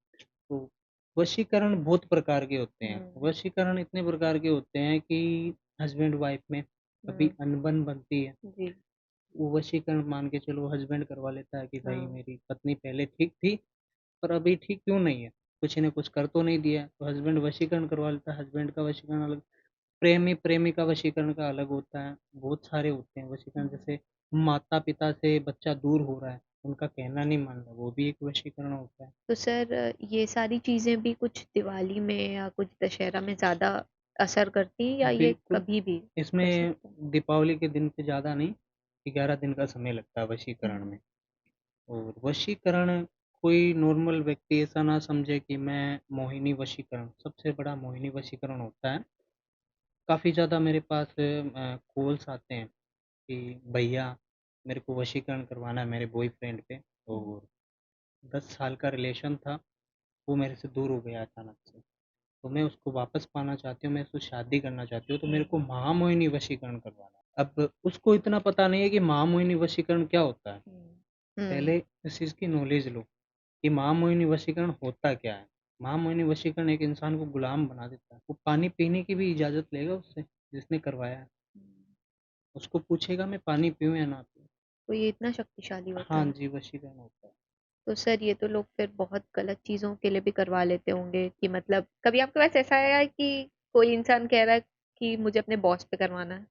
Speaker 2: तो वशीकरण बहुत प्रकार के होते हैं।
Speaker 1: हुँ।
Speaker 2: वशीकरण इतने प्रकार के होते हैं कि हस्बैंड वाइफ में कभी
Speaker 1: हुँ।
Speaker 2: अनबन बनती है,
Speaker 1: जी।
Speaker 2: वो वशीकरण मान के चलो हस्बैंड करवा लेता है कि भाई
Speaker 1: हाँ।
Speaker 2: मेरी पत्नी पहले ठीक थी, पर अभी ठीक क्यों नहीं है? कुछ इन्हें कुछ कर तो नहीं दिया है, तो हस्बैंड वशीकरण करवा लेता है, हस्बैंड का वशीकरण अलग, प्रेमी प्रेमिका वशीकरण का अलग होता है, बहुत सारे होते हैं वशीकरण।
Speaker 1: हुँ।
Speaker 2: जैसे माता-पिता से बच्चा दूर हो रहा है, उनका कहना नहीं मान रहा, वो भी एक वशीकरण होता है।
Speaker 1: तो सर ये सारी चीज़ें भी कुछ दिवाली में या कुछ दशहरा में ज़्यादा असर करती हैं, या ये
Speaker 2: बिल्कुल,
Speaker 1: कभी भी कर
Speaker 2: इसमें
Speaker 1: सकते हैं?
Speaker 2: दीपावली के दिन पे ज़्यादा नहीं, 11 दिन का समय लगता है वशीकरण
Speaker 1: हुँ।
Speaker 2: में। और वशीकरण कोई नॉर्मल व्यक्ति ऐसा ना समझे कि मैं मोहिनी वशीकरण, सबसे बड़ा मोहिनी वशीकरण होता है। काफ़ी ज़्यादा मेरे पास कॉल्स आते हैं कि भैया मेरे को वशीकरण करवाना है मेरे बॉयफ्रेंड पे,
Speaker 1: हुँ।
Speaker 2: और 10 साल का रिलेशन था, वो मेरे से दूर हो गया अचानक से। तो मैं उसको वापस पाना चाहती हूँ, मैं उससे शादी करना चाहती हूँ, तो मेरे
Speaker 1: हुँ।
Speaker 2: को महामोहिनी वशीकरण करवाना है। अब उसको इतना पता नहीं है कि महामोहिनी वशीकरण क्या होता है।
Speaker 1: हुँ। हुँ।
Speaker 2: पहले इस चीज़ की नॉलेज लो कि महामोहिनी वशीकरण होता क्या है। महामोहिनी वशीकरण एक इंसान को गुलाम बना देता है। वो पानी पीने की भी इजाज़त लेगा उससे, जिसने करवाया है।
Speaker 1: हुँ।
Speaker 2: उसको पूछेगा मैं पानी पीऊँ या ना पीऊँ?
Speaker 1: तो ये इतना शक्तिशाली होता
Speaker 2: हाँ
Speaker 1: है?
Speaker 2: जी, वशीकरण होता है।
Speaker 1: तो सर ये तो लोग फिर बहुत गलत चीज़ों के लिए भी करवा लेते होंगे, कि मतलब कभी आपके पास ऐसा आया है कि कोई इंसान कह रहा है कि मुझे अपने बॉस पे करवाना है?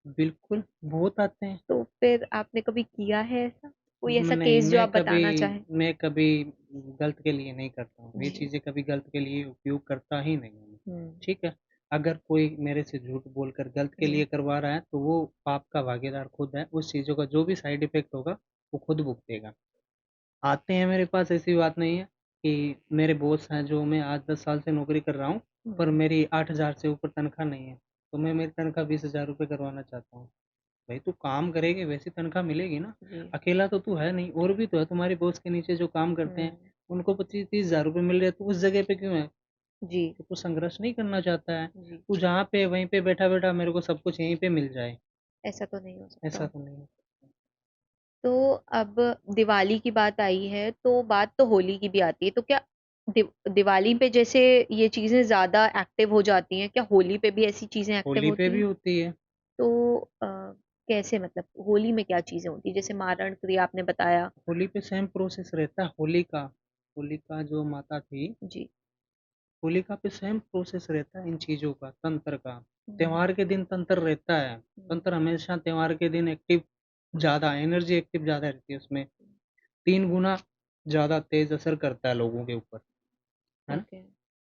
Speaker 2: बिल्कुल, बहुत आते हैं।
Speaker 1: तो फिर आपने कभी किया है ऐसा? कोई ऐसा
Speaker 2: नहीं,
Speaker 1: केस जो आप बताना चाहें?
Speaker 2: मैं कभी गलत के लिए नहीं करता हूँ। ये
Speaker 1: जी।
Speaker 2: चीज़ें कभी गलत के लिए उपयोग करता ही नहीं हूँ मैं,
Speaker 1: हुँ।
Speaker 2: ठीक है? अगर कोई मेरे से झूठ बोलकर गलत के
Speaker 1: हुँ।
Speaker 2: लिए करवा रहा है, तो वो पाप का भागीदार खुद है। उस चीज़ों का जो भी साइड इफ़ेक्ट होगा, वो खुद भुगतेगा। आते हैं मेरे पास, ऐसी बात नहीं है कि मेरे बॉस हैं जो मैं आज 10 साल से नौकरी कर रहा हूँ, पर
Speaker 1: हुँ।
Speaker 2: मेरी 8,000 से ऊपर तनख्वाह नहीं है, तो मैं मेरी तनख्वाह 20,000 रुपए करवाना चाहता हूँ। भाई तू काम करेगी वैसी तनख्वाह मिलेगी ना।
Speaker 1: जी।
Speaker 2: अकेला तो तू है नहीं, और भी तो है तुम्हारे बॉस के नीचे जो काम करते हैं,
Speaker 1: हुँ।
Speaker 2: उनको 25-30 हज़ार रुपए मिल रहे हैं, तू उस जगह पे क्यों है?
Speaker 1: जी।
Speaker 2: तो तू संघर्ष नहीं करना चाहता है।
Speaker 1: जी।
Speaker 2: तू जहाँ पे है वहीं पे बैठा-बैठा मेरे को सब कुछ यहीं पे मिल जाए,
Speaker 1: ऐसा तो नहीं हो
Speaker 2: ऐसा
Speaker 1: सकता।
Speaker 2: तो नहीं है।
Speaker 1: तो अब दिवाली की बात आई है, तो बात तो होली की भी आती है। तो क्या दिवाली पे जैसे ये चीज़ें ज़्यादा एक्टिव हो जाती हैं, क्या होली पे भी ऐसी चीज़ें एक्टिव
Speaker 2: होली पे
Speaker 1: होती
Speaker 2: भी
Speaker 1: हैं?
Speaker 2: होती है।
Speaker 1: तो कैसे मतलब होली में क्या चीज़ें होती हैं? जैसे मारण क्रिया आपने बताया।
Speaker 2: होली पे सेम प्रोसेस रहता है, होलिका जो माता थी,
Speaker 1: जी।
Speaker 2: होलिका पे सेम प्रोसेस रहता है इन चीज़ों का, तंत्र का।
Speaker 1: हुँ।
Speaker 2: त्योहार के दिन तंत्र रहता है।
Speaker 1: हुँ।
Speaker 2: तंत्र हमेशा त्योहार के दिन एक्टिव, ज़्यादा एनर्जी एक्टिव ज़्यादा रहती है उसमें। 3 गुना ज़्यादा तेज़ असर करता है लोगों के ऊपर, है ना?
Speaker 1: ओके।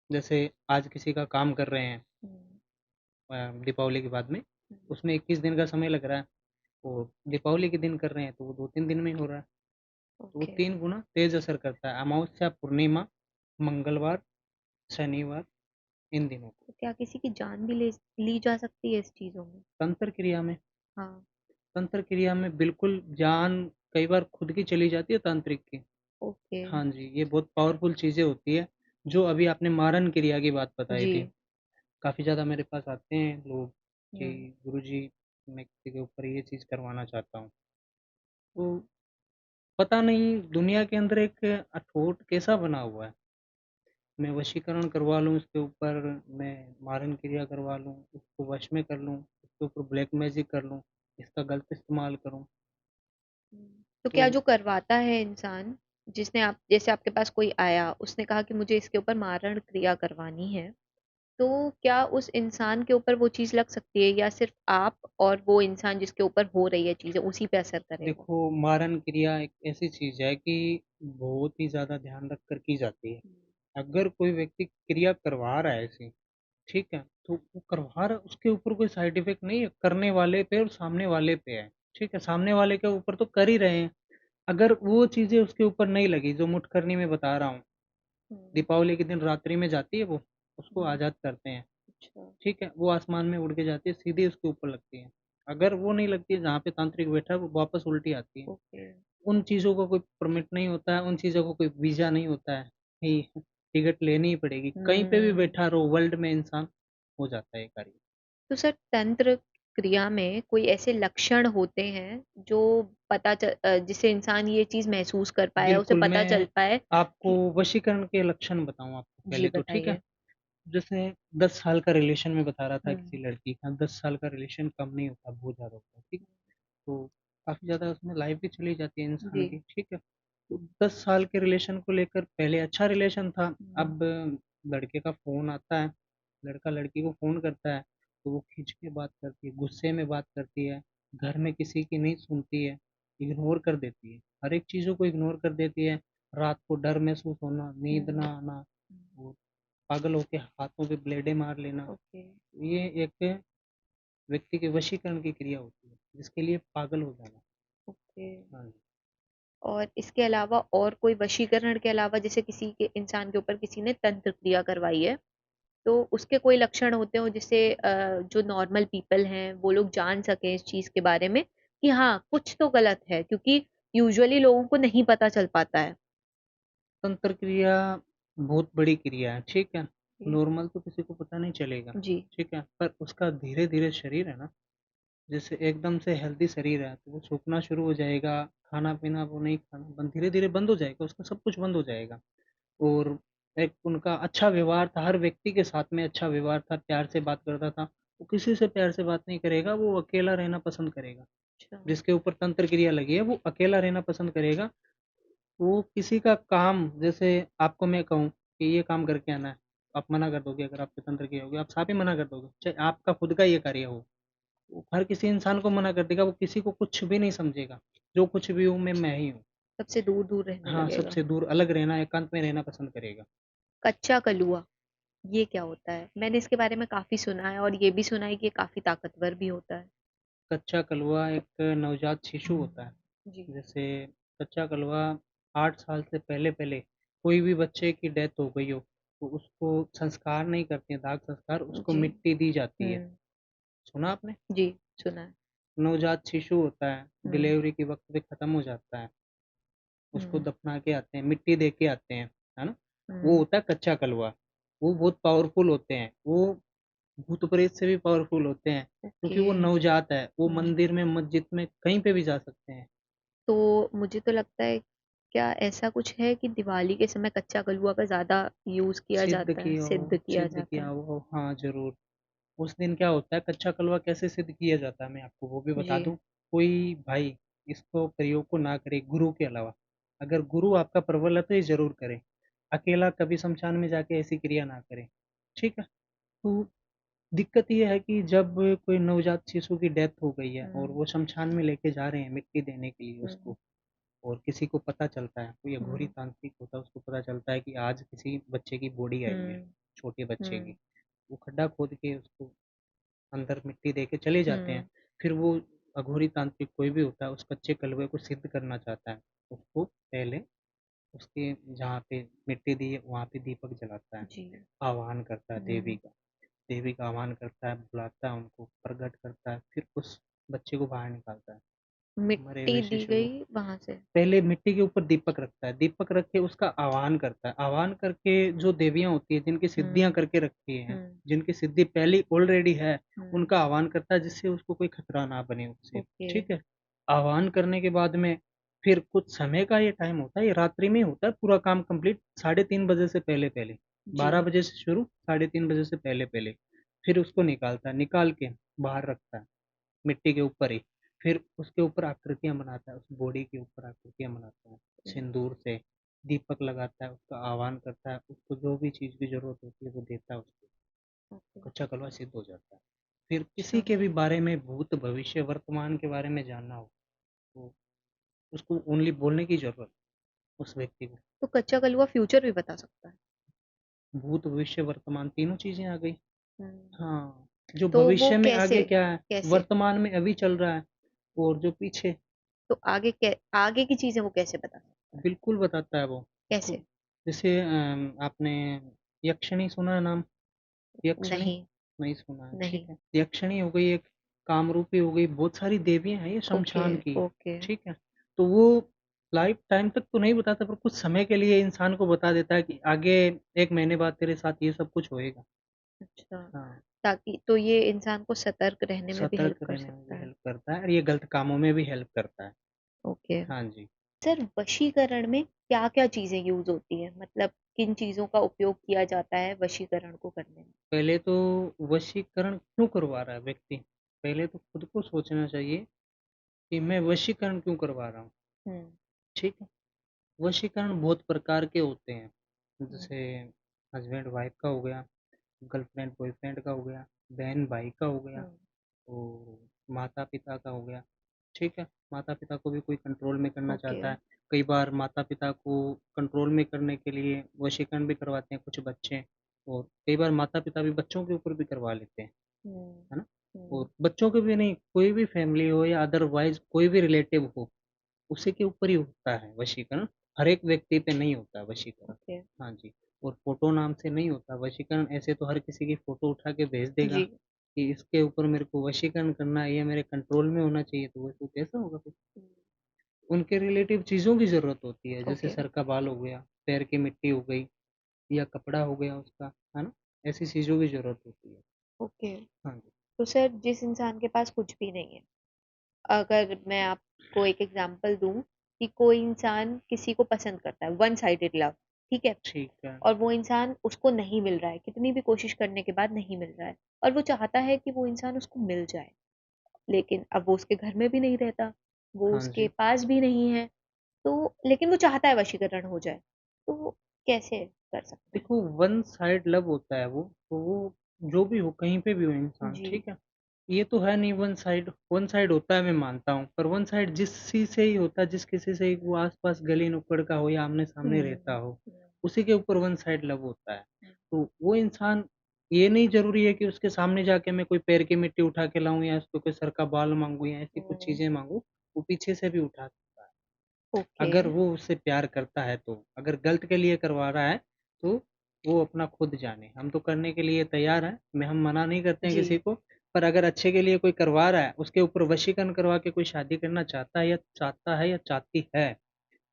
Speaker 2: जैसे आज किसी का काम कर रहे हैं
Speaker 1: हुँ।
Speaker 2: दीपावली के बाद में,
Speaker 1: हुँ।
Speaker 2: उसमें 21 दिन का समय लग रहा है, और दीपावली के दिन कर रहे हैं तो वो 2-3 दिन में ही हो रहा है। तो वो
Speaker 1: ओके।
Speaker 2: 3 गुना तेज़ असर करता है। अमावस्या, पूर्णिमा, मंगलवार, शनिवार, इन दिनों को।
Speaker 1: तो क्या किसी की जान भी ले ली जा सकती है इस चीज़ों में?
Speaker 2: तंत्र क्रिया में
Speaker 1: हाँ।
Speaker 2: तंत्र क्रिया में बिल्कुल जान कई बार खुद की चली जाती है तांत्रिक की।
Speaker 1: ओके।
Speaker 2: हाँ जी, ये बहुत पावरफुल चीज़ें होती है। जो अभी आपने मारन क्रिया की बात बताई
Speaker 1: जी।
Speaker 2: थी, काफ़ी ज़्यादा मेरे पास आते हैं लोग कि
Speaker 1: हुँ।
Speaker 2: गुरुजी मैं किसी के ऊपर ये चीज़ करवाना चाहता हूँ। तो पता नहीं दुनिया के अंदर एक अठोट कैसा बना हुआ है। मैं वशीकरण करवा लूँ इसके ऊपर, मैं मारन क्रिया करवा लूँ, उसको वश में कर लूँ, उसके ऊपर ब्लैक मैजिक कर लूँ, इसका गलत इस्तेमाल करूँ।
Speaker 1: हुँ। तो
Speaker 2: तो
Speaker 1: क्या जो करवाता है इंसान, जिसने आप जैसे आपके पास कोई आया, उसने कहा कि मुझे इसके ऊपर मारण क्रिया करवानी है, तो क्या उस इंसान के ऊपर वो चीज़ लग सकती है या सिर्फ़ आप और वो इंसान जिसके ऊपर हो रही है चीज़ें उसी पे असर करेगा?
Speaker 2: देखो, मारन क्रिया एक ऐसी चीज़ है कि बहुत ही ज़्यादा ध्यान रख कर की जाती है।
Speaker 1: हुँ,
Speaker 2: अगर कोई व्यक्ति क्रिया करवा रहा है ऐसी, ठीक है? तो वो करवा रहा है, उसके ऊपर कोई साइड इफ़ेक्ट नहीं है, करने वाले पे और सामने वाले पे है, ठीक है? सामने वाले के ऊपर तो कर ही रहे हैं। अगर वो चीज़ें उसके ऊपर नहीं लगी, जो मुठकरनी मैं बता रहा हूँ,
Speaker 1: हुँ,
Speaker 2: दीपावली के दिन रात्रि में जाती है वो, उसको
Speaker 1: हुँ,
Speaker 2: आज़ाद करते हैं,
Speaker 1: अच्छा,
Speaker 2: ठीक है? वो आसमान में उड़ के जाती है, सीधे उसके ऊपर लगती है। अगर वो नहीं लगती है, जहाँ पे तांत्रिक बैठा है, वो वापस उल्टी आती है।
Speaker 1: ओके।
Speaker 2: उन चीज़ों का कोई परमिट नहीं होता है, उन चीज़ों का कोई वीज़ा नहीं होता है, कि टिकट लेनी ही पड़ेगी। कहीं पे भी
Speaker 1: हुँ।
Speaker 2: बैठा रहो वर्ल्ड में इंसान, हो जाता है ये कार्य।
Speaker 1: तो सर तंत्र क्रिया में कोई ऐसे लक्षण होते हैं जो जिससे इंसान ये चीज़ महसूस कर पाए या उसे
Speaker 2: बिल्कुल,
Speaker 1: पता चल
Speaker 2: मैं
Speaker 1: पाए
Speaker 2: आपको
Speaker 1: कि
Speaker 2: वशीकरण के लक्षण बताऊँ आपको
Speaker 1: जी
Speaker 2: पहले तो, ठीक है?
Speaker 1: बताइए?
Speaker 2: जैसे 10 साल का रिलेशन मैं बता रहा था
Speaker 1: हुँ,
Speaker 2: किसी लड़की का, 10 साल का रिलेशन कम नहीं होता, बहुत ज़्यादा होता है, ठीक है? तो काफ़ी ज़्यादा उसमें लाइफ़ भी चली जाती है इंसान
Speaker 1: जी।
Speaker 2: की, ठीक है? तो 10 साल के रिलेशन को लेकर पहले अच्छा रिलेशन था,
Speaker 1: हुँ,
Speaker 2: अब लड़के का फ़ोन आता है, लड़का लड़की को फ़ोन करता है, तो वो खींच के बात करती है, गुस्से में बात करती है, घर में किसी की नहीं सुनती है, इग्नोर कर देती है, हर एक चीज़ों को इग्नोर कर देती है, रात को डर महसूस होना, नींद
Speaker 1: हुँ,
Speaker 2: ना आना
Speaker 1: हुँ,
Speaker 2: और पागल होके हाथों पे ब्लेडें मार लेना,
Speaker 1: ओके,
Speaker 2: ये एक व्यक्ति के वशीकरण की क्रिया होती है, जिसके लिए पागल हो जाना।
Speaker 1: ओके।
Speaker 2: हाँ जी।
Speaker 1: और इसके अलावा और कोई वशीकरण के अलावा जैसे किसी के इंसान के ऊपर किसी ने तंत्र क्रिया करवाई है, तो उसके कोई लक्षण होते हो जिससे जो नॉर्मल पीपल हैं वो लोग जान सकें इस चीज़ के बारे में कि हाँ, कुछ तो गलत है क्योंकि यूजुअली लोगों को नहीं पता चल पाता है।
Speaker 2: तंत्र क्रिया बहुत बड़ी क्रिया है, ठीक है?
Speaker 1: जी।
Speaker 2: नॉर्मल तो किसी को पता नहीं चलेगा,
Speaker 1: जी।
Speaker 2: ठीक है? पर उसका धीरे-धीरे शरीर है ना, जैसे एकदम से हेल्दी शरीर है, तो वो सूखना शुरू हो जाएगा, खाना-पीना वो नहीं खाना बंद धीरे-धीरे बंद हो जाएगा, उसका सब कुछ बंद हो जाएगा। और एक उनका अच्छा व्यवहार था, हर व्यक्ति के साथ में अच्छा व्यवहार था, प्यार से बात करता था। वो किसी से प्यार से बात नहीं करेगा, वो अकेला रहना पसंद करेगा।
Speaker 1: अच्छा।
Speaker 2: जिसके ऊपर तंत्र क्रिया लगी है, वो अकेला रहना पसंद करेगा। वो किसी का काम जैसे आपको मैं कहूँ कि ये काम करके आना है, आप मना कर दोगे अगर आप पे तंत्र क्रिया होगी, आप साफ ही मना कर दोगे, चाहे आपका खुद का ये कार्य हो। वो हर किसी इंसान को मना कर देगा, वो किसी को कुछ भी नहीं समझेगा। जो कुछ भी हूँ मैं ही हूँ।
Speaker 1: सबसे दूर-दूर रहने
Speaker 2: हाँ,
Speaker 1: लगेगा।
Speaker 2: सबसे दूर अलग रहना, एकांत में रहना पसंद करेगा।
Speaker 1: कच्चा कलुआ, ये क्या होता है? मैंने इसके बारे में काफ़ी सुना है और ये भी सुना है कि ये काफ़ी ताकतवर भी होता है।
Speaker 2: कच्चा कलवा एक नवजात शिशु होता है।
Speaker 1: जी।
Speaker 2: जैसे कच्चा कलवा 8 साल से पहले-पहले कोई भी बच्चे की डेथ हो गई हो, तो उसको संस्कार नहीं करते हैं, दाह संस्कार, उसको
Speaker 1: जी।
Speaker 2: मिट्टी दी जाती है।
Speaker 1: हुँ।
Speaker 2: सुना आपने?
Speaker 1: जी, सुना है।
Speaker 2: नवजात शिशु होता है,
Speaker 1: हुँ,
Speaker 2: डिलीवरी के वक़्त पे ख़त्म हो जाता है, उसको
Speaker 1: हुँ,
Speaker 2: दफ़ना के आते हैं, मिट्टी दे के आते हैं, है ना? वो
Speaker 1: हुँ।
Speaker 2: होता है कच्चा कलवा, वो बहुत पावरफुल होते हैं, वो भूत-प्रेत से भी पावरफुल होते हैं,
Speaker 1: ओके।
Speaker 2: क्योंकि वो नवजात है, वो
Speaker 1: हुँ।
Speaker 2: मंदिर में, मस्जिद में, कहीं पे भी जा सकते हैं।
Speaker 1: तो मुझे तो लगता है क्या ऐसा कुछ है कि दिवाली के समय कच्चा कलुआ का ज़्यादा यूज़ किया जाता है, सिद्ध किया
Speaker 2: सिद्ध
Speaker 1: जाता
Speaker 2: किया
Speaker 1: है?
Speaker 2: हो, हाँ, ज़रूर। उस दिन क्या होता है, कच्चा कलवा कैसे सिद्ध किया जाता है, मैं आपको वो भी बता
Speaker 1: जी।
Speaker 2: दूँ। कोई भाई इसको प्रयोग को ना करे गुरु के अलावा। अगर गुरु आपका प्रबल है तो ये ज़रूर करें। अकेला कभी शमशान में जाके ऐसी क्रिया ना करें, ठीक है? तो दिक्कत ये है कि जब कोई नवजात शिशु की डेथ हो गई है और
Speaker 1: हुँ,
Speaker 2: वो शमशान में लेके जा रहे हैं मिट्टी देने के लिए
Speaker 1: हुँ,
Speaker 2: उसको, और किसी को पता चलता है, कोई अघोरी
Speaker 1: हुँ,
Speaker 2: तांत्रिक होता है, उसको पता चलता है कि आज किसी बच्चे की बॉडी आई है,
Speaker 1: हुँ,
Speaker 2: छोटे बच्चे की।
Speaker 1: हुँ,
Speaker 2: वो खड्डा खोद के उसको अंदर मिट्टी दे के चले जाते हैं।
Speaker 1: हुँ।
Speaker 2: फिर वो अघोरी तांत्रिक कोई भी होता है, उस कच्चे कलवे को सिद्ध करना चाहता है। उसको पहले उसके जहाँ पे मिट्टी दी है, वहाँ पे दीपक जलाता है,
Speaker 1: जी।
Speaker 2: आह्वान करता है देवी
Speaker 1: हुँ।
Speaker 2: का। देवी का आह्वान करता है, बुलाता है उनको, प्रकट करता है, फिर उस बच्चे को बाहर निकालता है, मरे
Speaker 1: मिट्टी
Speaker 2: हुए
Speaker 1: दी
Speaker 2: शिशु को।
Speaker 1: गई वहाँ से।
Speaker 2: पहले मिट्टी के ऊपर दीपक रखता है, दीपक रख के उसका आह्वान करता है, आह्वान करके जो देवियाँ होती हैं, जिनकी सिद्धियाँ
Speaker 1: हुँ,
Speaker 2: करके रखी हैं,
Speaker 1: हुँ,
Speaker 2: जिनकी सिद्धि पहले ऑलरेडी है,
Speaker 1: हुँ।
Speaker 2: उनका आह्वान करता है जिससे उसको कोई खतरा ना बने उससे,
Speaker 1: ओके।
Speaker 2: ठीक है? आह्वान करने के बाद में फिर कुछ समय का ये टाइम होता है, ये रात्रि में ही होता है पूरा काम कंप्लीट, साढ़े 3 बजे से पहले-पहले,
Speaker 1: जी।
Speaker 2: 12 बजे से शुरू, साढ़े 3 बजे से पहले-पहले। फिर उसको निकालता है, निकाल के बाहर रखता है। मिट्टी के ऊपर ही, फिर उसके ऊपर आकृतियाँ बनाता है, उस बॉडी के ऊपर आकृतियाँ बनाता है,
Speaker 1: हुँ।
Speaker 2: सिंदूर से, दीपक लगाता है, उसका आह्वान करता है, उसको जो भी चीज़ की ज़रूरत होती है वो देता है उसको।
Speaker 1: ओके।
Speaker 2: कच्चा कलवा सिद्ध हो जाता है। फिर किसी
Speaker 1: अच्छा,
Speaker 2: के भी बारे में भूत, भविष्य, वर्तमान के बारे में जानना हो, तो उसको ओनली बोलने की ज़रूरत उस व्यक्ति को।
Speaker 1: तो कच्चा कलवा फ्यूचर भी बता सकता है?
Speaker 2: भूत, भविष्य, वर्तमान तीनों चीज़ें आ गई।
Speaker 1: हुँ।
Speaker 2: हाँ, जो
Speaker 1: तो वो
Speaker 2: भविष्य में
Speaker 1: कैसे?
Speaker 2: आगे क्या है,
Speaker 1: कैसे?
Speaker 2: वर्तमान में अभी चल रहा है, और जो पीछे
Speaker 1: तो आगे की चीज़ें वो कैसे बता सकता है?
Speaker 2: बिल्कुल बताता है वो। उसको
Speaker 1: कैसे?
Speaker 2: जैसे आपने यक्षिणी सुना है नाम? यक्षिणी?
Speaker 1: नहीं,
Speaker 2: नहीं सुना है, ठीक
Speaker 1: नहीं।
Speaker 2: है। यक्षिणी हो गई एक, कामरूपी हो गई, बहुत सारी देवियाँ हैं ये
Speaker 1: ओके,
Speaker 2: शमशान की,
Speaker 1: ओके।
Speaker 2: ठीक है। तो वो लाइफ टाइम तक तो नहीं बताता, पर कुछ समय के लिए इंसान को बता देता है कि आगे 1 महीने बाद तेरे साथ ये सब कुछ होएगा।
Speaker 1: अच्छा,
Speaker 2: हाँ,
Speaker 1: ताकि तो ये इंसान को सतर्क रहने में भी हेल्प
Speaker 2: सतर्क
Speaker 1: कर
Speaker 2: रहने में
Speaker 1: सकता
Speaker 2: भी
Speaker 1: है।
Speaker 2: हेल्प करता है और ये गलत कामों में भी हेल्प करता है।
Speaker 1: ओके।
Speaker 2: हाँ जी।
Speaker 1: सर, वशीकरण में क्या-क्या चीज़ें यूज़ होती हैं? मतलब किन चीज़ों का उपयोग किया जाता है वशीकरण को करने में?
Speaker 2: पहले तो वशीकरण क्यों करवा रहा है व्यक्ति? पहले तो खुद को सोचना चाहिए कि मैं वशीकरण क्यों करवा रहा हूँ,
Speaker 1: हुँ,
Speaker 2: ठीक है? वशीकरण बहुत प्रकार के होते हैं,
Speaker 1: हुँ,
Speaker 2: जैसे हस्बैंड वाइफ का हो गया, गर्लफ्रेंड बॉयफ्रेंड का हो गया, बहन भाई का हो गया,
Speaker 1: हुँ।
Speaker 2: और माता पिता का हो गया, ठीक है। माता पिता को भी कोई कंट्रोल में करना
Speaker 1: ओके।
Speaker 2: चाहता है, कई बार माता पिता को कंट्रोल में करने के लिए वशीकरण भी करवाते हैं कुछ बच्चे, और कई बार माता पिता भी बच्चों के ऊपर भी करवा लेते हैं,
Speaker 1: हुँ,
Speaker 2: है ना?
Speaker 1: हुँ।
Speaker 2: और बच्चों के भी नहीं, कोई भी फैमिली हो या अदरवाइज कोई भी रिलेटिव हो, उसी के ऊपर ही होता है वशीकरण, हर एक व्यक्ति पे नहीं होता वशीकरण।
Speaker 1: ओके।
Speaker 2: हाँ जी, और फ़ोटो नाम से नहीं होता वशीकरण, ऐसे तो हर किसी की फ़ोटो उठा के भेज देगा
Speaker 1: जी।
Speaker 2: कि इसके ऊपर मेरे को वशीकरण करना है, ये मेरे कंट्रोल में होना चाहिए, तो वो तो कैसा होगा फिर?
Speaker 1: हुँ,
Speaker 2: उनके रिलेटिव चीज़ों की ज़रूरत होती है, जैसे
Speaker 1: ओके,
Speaker 2: सर का बाल हो गया, पैर की मिट्टी हो गई, या कपड़ा हो गया उसका, है ना? ऐसी चीज़ों की ज़रूरत होती है।
Speaker 1: ओके।
Speaker 2: हाँ जी,
Speaker 1: तो सर, जिस इंसान के पास कुछ भी नहीं है, अगर मैं आपको एक एग्ज़ाम्पल दूँ कि कोई इंसान किसी को पसंद करता है, वन साइडेड लव, ठीक है?
Speaker 2: ठीक है।
Speaker 1: और वो इंसान उसको नहीं मिल रहा है, कितनी भी कोशिश करने के बाद नहीं मिल रहा है, और वो चाहता है कि वो इंसान उसको मिल जाए, लेकिन अब वो उसके घर में भी नहीं रहता, वो
Speaker 2: हाँ
Speaker 1: उसके
Speaker 2: जी।
Speaker 1: पास भी नहीं है, तो लेकिन वो चाहता है वशीकरण हो जाए, तो कैसे कर सकते हैं?
Speaker 2: देखो, वन साइड लव होता है वो, तो वो जो भी हो, कहीं पे भी हो इंसान,
Speaker 1: जी।
Speaker 2: ठीक है? ये तो है नहीं वन साइड होता है मैं मानता हूँ, पर वन साइड जिस से ही होता है, जिस किसी से वो आस-पास गली-नुक्कड़ का हो या आमने-सामने रहता
Speaker 1: हुँ,
Speaker 2: हो,
Speaker 1: हुँ,
Speaker 2: उसी के ऊपर वन साइड लव होता है।
Speaker 1: हुँ,
Speaker 2: तो वो इंसान, ये नहीं ज़रूरी है कि उसके सामने जाके मैं कोई पैर की मिट्टी उठा के लाऊँ या उसको कोई सर का बाल माँगूँ या ऐसी कुछ
Speaker 1: हुँ,
Speaker 2: चीज़ें माँगूँ, वो पीछे से भी उठा सकता है।
Speaker 1: ओके।
Speaker 2: अगर वो उससे प्यार करता है तो, अगर गलत के लिए करवा रहा है, तो वो अपना खुद जाने। हम तो करने के लिए तैयार हैं, हम मना नहीं करते हैं
Speaker 1: जी।
Speaker 2: किसी को, पर अगर अच्छे के लिए कोई करवा रहा है, उसके ऊपर वशीकरण करवा के कोई शादी करना चाहता है या चाहती है,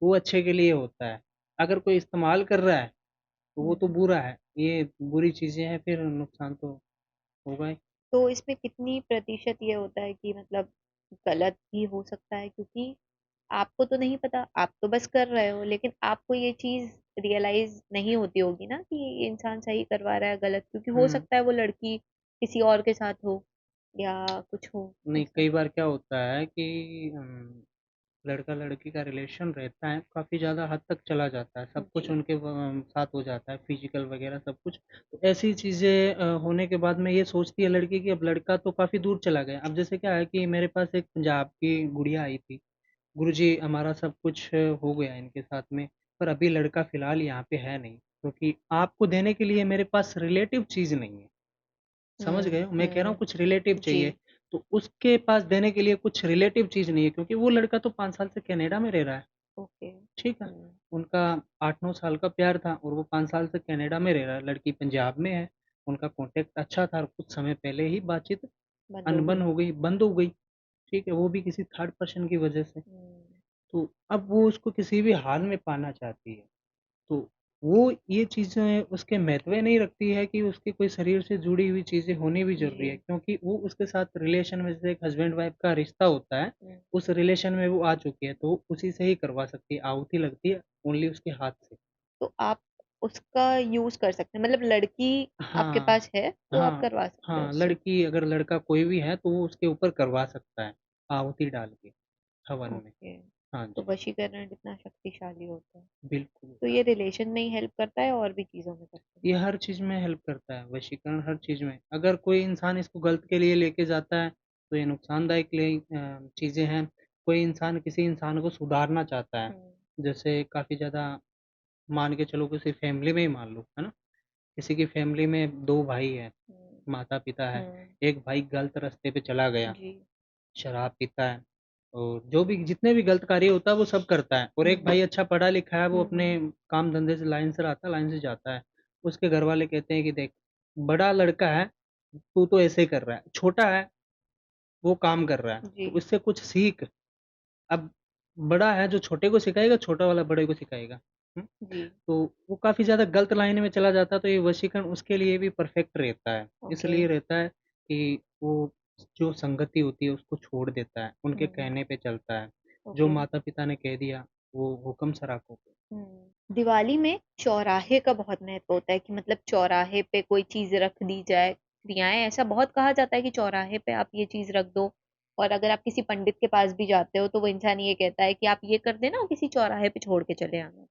Speaker 2: वो अच्छे के लिए होता है। अगर कोई इस्तेमाल कर रहा है, तो वो तो
Speaker 1: हुँ।
Speaker 2: बुरा है। ये बुरी चीज़ें हैं, फिर नुकसान तो होगा ही।
Speaker 1: तो इसमें कितनी प्रतिशत ये होता है कि मतलब गलत भी हो सकता है, क्योंकि आपको तो नहीं पता, आप तो बस कर रहे हो, लेकिन आपको ये चीज़ रियलाइज़ नहीं होती होगी ना कि ये इंसान सही करवा रहा है, गलत, क्योंकि हो
Speaker 2: हुँ।
Speaker 1: सकता है वो लड़की किसी और के साथ हो या कुछ हो
Speaker 2: नहीं,
Speaker 1: ऐसा।
Speaker 2: कई बार क्या होता है कि लड़का-लड़की का रिलेशन रहता है, काफ़ी ज़्यादा हद तक चला जाता है, सब कुछ
Speaker 1: जी।
Speaker 2: उनके साथ हो जाता है, फिज़िकल वगैरह सब कुछ। तो ऐसी चीज़ें होने के बाद में ये सोचती है लड़की कि अब लड़का तो काफ़ी दूर चला गया। अब जैसे क्या है कि मेरे पास एक पंजाब की गुड़िया आई थी, गुरुजी हमारा सब कुछ हो गया इनके साथ में, पर अभी लड़का फ़िलहाल यहाँ पे है नहीं, क्योंकि आपको देने के लिए मेरे पास रिलेटिव चीज़ नहीं है। समझ गए
Speaker 1: हुँ,
Speaker 2: हो? मैं कह रहा हूँ
Speaker 1: हुँ।
Speaker 2: कुछ रिलेटिव
Speaker 1: जी।
Speaker 2: चाहिए, तो उसके पास देने के लिए कुछ रिलेटिव चीज़ नहीं है, क्योंकि वो लड़का तो 5 साल से कनाडा में रह रहा है,
Speaker 1: ओके।
Speaker 2: ठीक है?
Speaker 1: हुँ,
Speaker 2: उनका 8-9 साल का प्यार था और वो 5 साल से कनाडा में रह रहा है, लड़की पंजाब में है, उनका कॉन्टैक्ट अच्छा था और कुछ समय पहले ही बातचीत
Speaker 1: बंद हो
Speaker 2: अनबन
Speaker 1: गई।
Speaker 2: हो गई, बंद हो गई, ठीक है? वो भी किसी थर्ड पर्सन की वजह से।
Speaker 1: हुँ,
Speaker 2: तो अब वो उसको किसी भी हाल में पाना चाहती है। तो वो ये चीज़ें उसके महत्व नहीं रखती है कि उसके कोई शरीर से जुड़ी हुई चीज़ें होनी भी ज़रूरी है,
Speaker 1: जी।
Speaker 2: क्योंकि वो उसके साथ रिलेशन में, जैसे एक हस्बैंड वाइफ का रिश्ता होता है,
Speaker 1: हुँ।
Speaker 2: उस रिलेशन में वो आ चुकी है, तो उसी से ही करवा सकती है, आहुति लगती है ओनली उसके हाथ से।
Speaker 1: तो आप उसका यूज़ कर सकते हैं, मतलब लड़की आपके
Speaker 2: हाँ,
Speaker 1: पास है, तो आप
Speaker 2: हाँ,
Speaker 1: करवा सकते हैं
Speaker 2: हाँ,
Speaker 1: उससे?
Speaker 2: लड़की अगर लड़का कोई भी है, तो वो उसके ऊपर करवा सकता है, आहुति डाल के हवन में।
Speaker 1: ओके।
Speaker 2: हाँ
Speaker 1: तो
Speaker 2: जी,
Speaker 1: वशीकरण इतना शक्तिशाली होता है।
Speaker 2: बिल्कुल।
Speaker 1: तो ये रिलेशन में ही हेल्प करता है और भी चीज़ों में करता है?
Speaker 2: ये हर चीज़ में हेल्प करता है, वशीकरण हर चीज़ में। अगर कोई इंसान इसको गलत के लिए लेके जाता है, तो ये नुकसानदायक चीज़ें हैं। कोई इंसान किसी इंसान को सुधारना चाहता है,
Speaker 1: हुँ,
Speaker 2: जैसे काफ़ी ज़्यादा मान के चलो किसी फैमिली में ही मान लो, है ना? किसी की फैमिली में 2 भाई हैं,
Speaker 1: हुँ,
Speaker 2: माता-पिता है,
Speaker 1: हुँ,
Speaker 2: एक भाई गलत रास्ते पे चला गया,
Speaker 1: जी।
Speaker 2: शराब पीता है और जो भी जितने भी गलत कार्य होता है वो सब करता है और एक
Speaker 1: हुँ,
Speaker 2: भाई अच्छा पढ़ा-लिखा है, वो
Speaker 1: हुँ,
Speaker 2: अपने
Speaker 1: हुँ,
Speaker 2: काम धंधे से लाइन से आता है, लाइन से जाता है। उसके घरवाले कहते हैं कि देख, बड़ा लड़का है, तू तो ऐसे ही कर रहा है, छोटा है, वो काम कर रहा है,
Speaker 1: जी,
Speaker 2: तो इससे कुछ सीख। अब बड़ा है जो छोटे को सिखाएगा, छोटा वाला बड़े को सिखाएगा। हुँ?
Speaker 1: जी,
Speaker 2: तो वो काफ़ी ज़्यादा गलत लाइन में चला जाता है, तो ये वशीकरण उसके लिए भी परफ़ेक्ट रहता है।
Speaker 1: ओके।
Speaker 2: इसलिए रहता है कि वो जो संगति होती है उसको छोड़ देता है, उनके
Speaker 1: हुँ,
Speaker 2: कहने पे चलता है। जो
Speaker 1: ओके।
Speaker 2: माता-पिता ने कह दिया, वो हुक्म सराखों पे।
Speaker 1: हुँ। दिवाली में चौराहे का बहुत महत्व होता है कि मतलब चौराहे पे कोई चीज़ रख दी जाए। क्रियाएँ ऐसा बहुत कहा जाता है कि चौराहे पे आप ये चीज़ रख दो और अगर आप किसी पंडित के पास भी जाते हो तो वो इंसान ये कहता है कि आप ये कर देना और किसी चौराहे पे छोड़ के चले आना।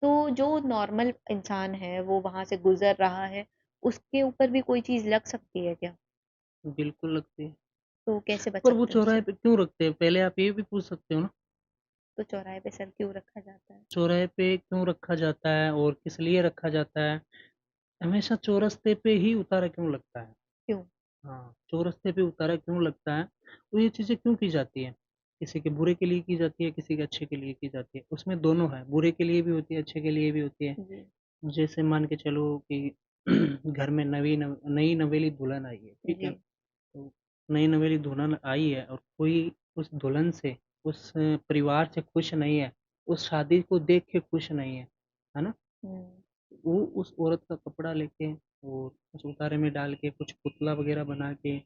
Speaker 1: तो जो नॉर्मल इंसान है वो वहाँ से गुज़र रहा है, उसके ऊपर भी कोई चीज़ लग सकती है क्या?
Speaker 2: बिल्कुल लगती है।
Speaker 1: तो कैसे बच
Speaker 2: पर वो
Speaker 1: सकते हैं
Speaker 2: चौराहे
Speaker 1: उससे?
Speaker 2: पे क्यों रखते हैं? पहले आप ये भी पूछ सकते हो ना,
Speaker 1: तो चौराहे पे सर क्यों रखा जाता है?
Speaker 2: चौराहे पे क्यों रखा जाता है और किस लिए रखा जाता है? हमेशा चौरस्ते पे ही उतारा क्यों लगता है?
Speaker 1: क्यों?
Speaker 2: हाँ, चौरस्ते पे उतारा क्यों लगता है? तो ये चीज़ें क्यों की जाती हैं? किसी के बुरे के लिए की जाती है, किसी के अच्छे के लिए की जाती है। उसमें दोनों है, बुरे के लिए भी होती है, अच्छे के लिए भी होती है।
Speaker 1: जी,
Speaker 2: जैसे मान के चलो कि घर में नई नवेली दुल्हन आई है, ठीक है?
Speaker 1: जी।
Speaker 2: तो नई नवेली दुल्हन आई है और कोई उस दुल्हन से, उस परिवार से खुश नहीं है, उस शादी को देख के खुश नहीं है ना?
Speaker 1: हुँ,
Speaker 2: वो उस औरत का कपड़ा लेके और उस उतारे में डाल के कुछ पुतला वगैरह बना के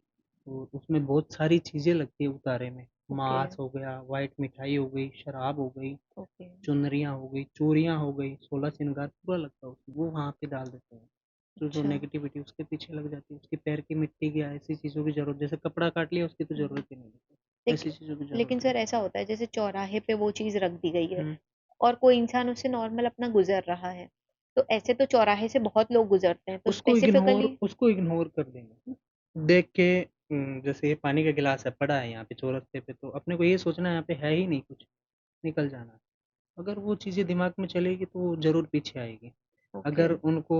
Speaker 2: और उसमें बहुत सारी चीज़ें लगती है उतारे में।
Speaker 1: ओके,
Speaker 2: माँस हो गया, व्हाइट मिठाई हो गई, शराब हो गई,
Speaker 1: ओके।
Speaker 2: चुनरियाँ हो गई, चूड़ियाँ हो गई, 16 श्रृंगार पूरा लगता है उसमें, वो वहाँ पे डाल देते हैं। जो
Speaker 1: अच्छा।
Speaker 2: नेगेटिविटी उसके पीछे लग जाती है, उसके पैर की मिट्टी की ऐसी चीज़ों की ज़रूरत, जैसे कपड़ा काट लिया उसकी तो
Speaker 1: हुँ।
Speaker 2: ज़रूरत ही नहीं है।
Speaker 1: लेकि
Speaker 2: ऐसी चीज़ों की
Speaker 1: लेकिन
Speaker 2: ज़रूरत है।
Speaker 1: सर ऐसा होता है जैसे चौराहे पे वो चीज़ रख दी गई है
Speaker 2: हुँ।
Speaker 1: और कोई इंसान उससे नॉर्मल अपना गुज़र रहा है। तो ऐसे तो चौराहे से बहुत लोग गुज़रते हैं, तो स्पेसिफिकली
Speaker 2: उसको इग्नोर कर देंगे। देख के जैसे ये पानी का गिलास है, पड़ा है यहाँ पे चौरस्ते पे, तो अपने को ये सोचना है यहाँ पे है ही नहीं कुछ, निकल जाना है। अगर वो चीज़ें दिमाग में चलेगी तो वो ज़रूर पीछे आएगी।
Speaker 1: ओके,
Speaker 2: अगर उनको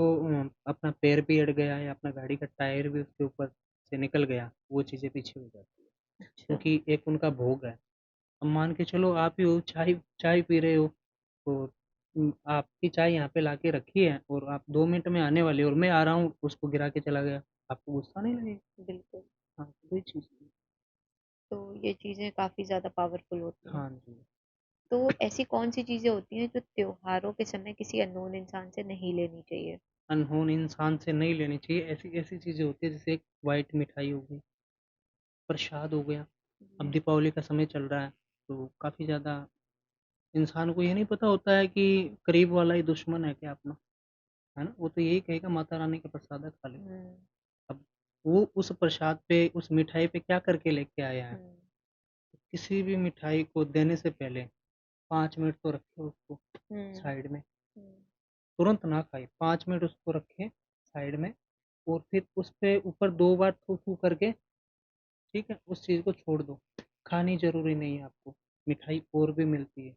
Speaker 2: अपना पैर भी अड़ गया या अपना गाड़ी का टायर भी उसके ऊपर से निकल गया, वो चीज़ें पीछे हो जाती है।
Speaker 1: अच्छा।
Speaker 2: क्योंकि एक उनका भोग है। अब मान के चलो आप ही हो, चाय चाय पी रहे हो और आपकी चाय यहाँ पे लाके रखी है और आप 2 मिनट में आने वाले हो और मैं आ रहा हूँ, उसको गिरा के चला गया, आपको गुस्सा नहीं लगेगा?
Speaker 1: बिल्कुल,
Speaker 2: हाँ, वही चीज़ है।
Speaker 1: तो ये चीज़ें काफ़ी ज़्यादा पावरफुल होती हैं।
Speaker 2: हाँ जी।
Speaker 1: तो ऐसी कौन-सी चीज़ें होती हैं जो त्योहारों के समय किसी अननोन इंसान से नहीं लेनी चाहिए?
Speaker 2: अनहोन इंसान से नहीं लेनी चाहिए, ऐसी ऐसी चीज़ें होती हैं जैसे एक व्हाइट मिठाई हो गई, प्रसाद हो गया। अब
Speaker 1: जी,
Speaker 2: दीपावली का समय चल रहा है, तो काफ़ी ज़्यादा इंसान को ये नहीं पता होता है कि करीब वाला ही दुश्मन है क्या अपना, है ना? वो तो यही कहेगा माता रानी का प्रसाद है, खा ले।
Speaker 1: हुँ,
Speaker 2: अब वो उस प्रसाद पे, उस मिठाई पे क्या करके लेके आया है?
Speaker 1: हुँ,
Speaker 2: किसी भी मिठाई को देने से पहले 5 मिनट तो रखें उसको
Speaker 1: हुँ,
Speaker 2: साइड में,
Speaker 1: हुँ,
Speaker 2: तुरंत ना खाएँ, 5 मिनट उसको रखें साइड में और फिर उस पे ऊपर 2 बार थू-थू करके, ठीक है? उस चीज़ को छोड़ दो। खानी ज़रूरी नहीं है आपको, मिठाई और भी मिलती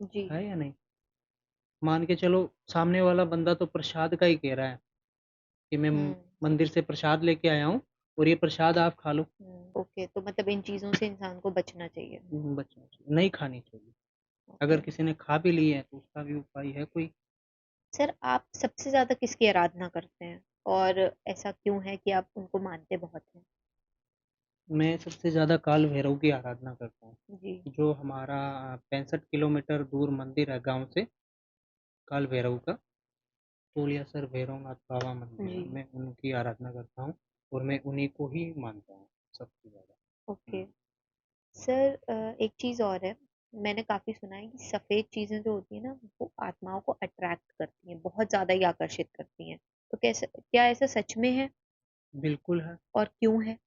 Speaker 1: जी,
Speaker 2: है या नहीं? मान के चलो सामने वाला बंदा तो प्रसाद का ही कह रहा है कि मैं
Speaker 1: हुँ,
Speaker 2: मंदिर से प्रसाद लेके आया हूँ और ये प्रसाद आप खा लो।
Speaker 1: हुँ, ओके, तो मतलब इन चीज़ों से इंसान को बचना चाहिए।
Speaker 2: बचना चाहिए, नहीं खानी चाहिए।
Speaker 1: ओके।
Speaker 2: अगर किसी ने खा भी ली है तो उसका भी उपाय है कोई।
Speaker 1: सर आप सबसे ज़्यादा किसकी आराधना करते हैं? और ऐसा क्यों है कि आप उनको मानते बहुत हैं?
Speaker 2: मैं सबसे ज़्यादा काल भैरव की आराधना करता हूँ,
Speaker 1: जी,
Speaker 2: जो हमारा 65 किलोमीटर दूर मंदिर है गाँव से, काल भैरव का, तोलियासर भैरवनाथ बाबा मंदिर है,
Speaker 1: जी,
Speaker 2: मैं उनकी आराधना करता हूँ और मैं उन्हीं को ही मानता हूँ सबसे ज़्यादा।
Speaker 1: ओके।
Speaker 2: हुँ,
Speaker 1: सर एक चीज़ और है, मैंने काफ़ी सुना है कि सफ़ेद चीज़ें जो होती हैं ना, वो आत्माओं को अट्रैक्ट करती हैं, बहुत ज़्यादा ही आकर्षित करती हैं। तो कैसे क्या ऐसा सच में है
Speaker 2: बिल्कुल है।
Speaker 1: और क्यों है?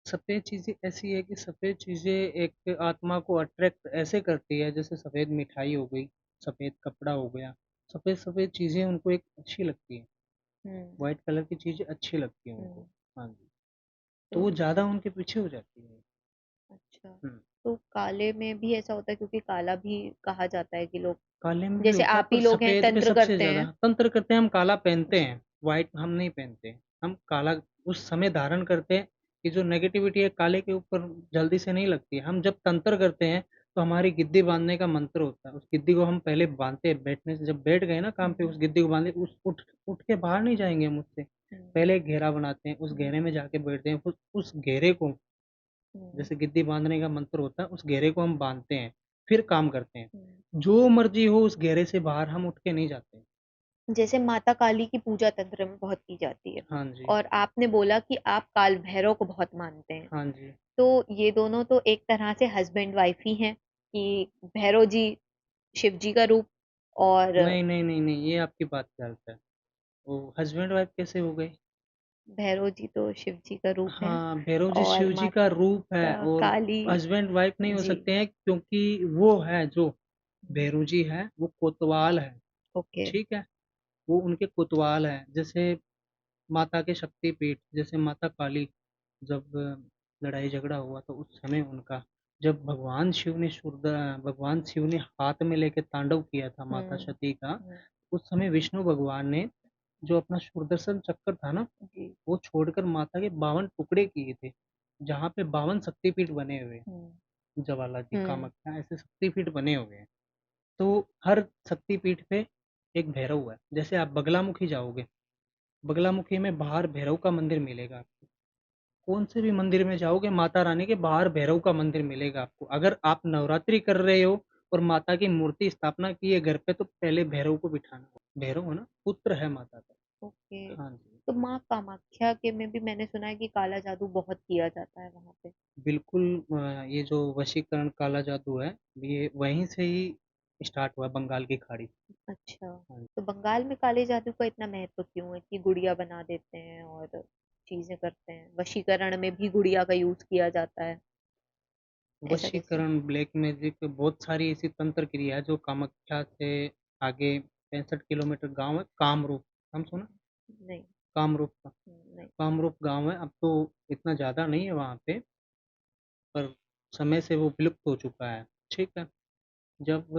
Speaker 2: सफ़ेद चीज़ें ऐसी है कि सफ़ेद चीज़ें एक आत्मा को अट्रैक्ट ऐसे करती है, जैसे सफ़ेद मिठाई हो गई, सफ़ेद कपड़ा हो गया, सफ़ेद-सफ़ेद चीज़ें उनको एक अच्छी लगती हैं,
Speaker 1: हुँ,
Speaker 2: व्हाइट कलर की चीज़ें अच्छी लगती हैं उनको।
Speaker 1: हुँ।
Speaker 2: हाँ जी, तो
Speaker 1: तो
Speaker 2: वो ज़्यादा उनके पीछे हो जाती है।
Speaker 1: अच्छा,
Speaker 2: हुँ,
Speaker 1: तो काले में भी ऐसा होता है क्योंकि काला भी कहा जाता है कि लोग
Speaker 2: काले में भी
Speaker 1: जैसे
Speaker 2: होता है
Speaker 1: आप
Speaker 2: पर
Speaker 1: ही लोग हैं
Speaker 2: सफ़ेद पे
Speaker 1: तंत्र
Speaker 2: सबसे
Speaker 1: करते
Speaker 2: ज़्यादा
Speaker 1: हैं।
Speaker 2: तंत्र करते हैं, हम काला पहनते
Speaker 1: जी।
Speaker 2: हैं, व्हाइट हम नहीं पहनते। हम काला उस समय धारण करते हैं कि जो नेगेटिविटी है काले के ऊपर जल्दी से नहीं लगती है। हम जब तंत्र करते हैं तो हमारी गिद्दी बाँधने का मंत्र होता है। उस गिद्दी को हम पहले बाँधते हैं बैठने से, जब बैठ गए ना काम
Speaker 1: हुँ,
Speaker 2: पे,
Speaker 1: हुँ,
Speaker 2: उस गिद्दी को बाँधे उस उठ उठ के बाहर नहीं जाएँगे हम उससे।
Speaker 1: हुँ,
Speaker 2: पहले एक घेरा बनाते हैं, उस
Speaker 1: हुँ,
Speaker 2: घेरे में जाके बैठते हैं, फिर उस घेरे को,
Speaker 1: हुँ,
Speaker 2: जैसे गिद्दी बाँधने का मंत्र होता है, उस घेरे को हम बाँधते हैं, फिर काम करते हैं।
Speaker 1: हुँ।
Speaker 2: जो मर्ज़ी हो उस घेरे से बाहर हम उठ के नहीं जाते।
Speaker 1: जैसे माता काली की पूजा तंत्र में बहुत की जाती है
Speaker 2: हाँ जी,
Speaker 1: और आपने बोला कि आप काल भैरव को बहुत मानते हैं।
Speaker 2: हाँ जी।
Speaker 1: तो ये दोनों तो एक तरह से हस्बैंड वाइफ ही हैं कि भैरव जी शिव जी का रूप और
Speaker 2: नहीं, नहीं, नहीं, नहीं, ये आपकी बात गलत है। वो हस्बैंड वाइफ कैसे हो गए?
Speaker 1: भैरव जी तो शिव जी का रूप हैं
Speaker 2: हाँ, भैरव जी
Speaker 1: और
Speaker 2: शिव जी का रूप है
Speaker 1: माता
Speaker 2: और
Speaker 1: काली
Speaker 2: हस्बैंड वाइफ नहीं हो
Speaker 1: जी।
Speaker 2: सकते हैं, क्योंकि वो है जो
Speaker 1: हुँ,
Speaker 2: भैरव जी है, वो कोतवाल है,
Speaker 1: ओके।
Speaker 2: ठीक है? वो उनके कोतवाल हैं। जैसे माता के शक्तिपीठ, जैसे माता काली, जब लड़ाई झगड़ा हुआ तो उस समय उनका, जब भगवान शिव ने हाथ में लेके तांडव किया था माता
Speaker 1: हुँ,
Speaker 2: सती का,
Speaker 1: हुँ,
Speaker 2: उस समय विष्णु भगवान ने जो अपना सुदर्शन चक्र था ना,
Speaker 1: जी।
Speaker 2: वो छोड़कर माता के 52 टुकड़े किए थे, जहाँ पे 52 शक्तिपीठ बने हुए हैं।
Speaker 1: हुँ,
Speaker 2: ज्वाला जी,
Speaker 1: हुँ,
Speaker 2: कामाख्या, ऐसे शक्तिपीठ बने हुए हैं। तो हर शक्तिपीठ पे एक भैरव है। जैसे आप बगलामुखी जाओगे, बगलामुखी में बाहर भैरव का मंदिर मिलेगा आपको। कौन से भी मंदिर में जाओगे, माता रानी के बाहर भैरव का मंदिर मिलेगा आपको। अगर आप नवरात्रि कर रहे हो और माता की मूर्ति स्थापना की है घर पे, तो पहले भैरव को बिठाना। भैरव है ना, पुत्र है माता का।
Speaker 1: ओके।
Speaker 2: हाँ जी,
Speaker 1: तो माँ कामाख्या के में भी मैंने सुना है कि काला जादू बहुत किया जाता है वहाँ पे।
Speaker 2: बिल्कुल। ये जो वशीकरण काला जादू है, ये वहीं से ही स्टार्ट हुआ, बंगाल की खाड़ी से।
Speaker 1: अच्छा,
Speaker 2: हाँ जी।
Speaker 1: तो बंगाल में काले जादू का इतना महत्व क्यों है कि गुड़िया बना देते हैं और चीज़ें करते हैं? वशीकरण में भी गुड़िया का यूज़ किया जाता है, ऐसा कैसे?
Speaker 2: वशीकरण, ब्लैक मैजिक, बहुत सारी ऐसी तंत्र क्रिया है जो कामाख्या से आगे 65 किलोमीटर गाँव है कामरूप। नाम सुना?
Speaker 1: नहीं,
Speaker 2: कामरूप का।
Speaker 1: नहीं।
Speaker 2: कामरूप गाँव है, अब तो इतना ज़्यादा नहीं है वहाँ पे, पर समय से वो विलुप्त हो चुका है, ठीक है? जब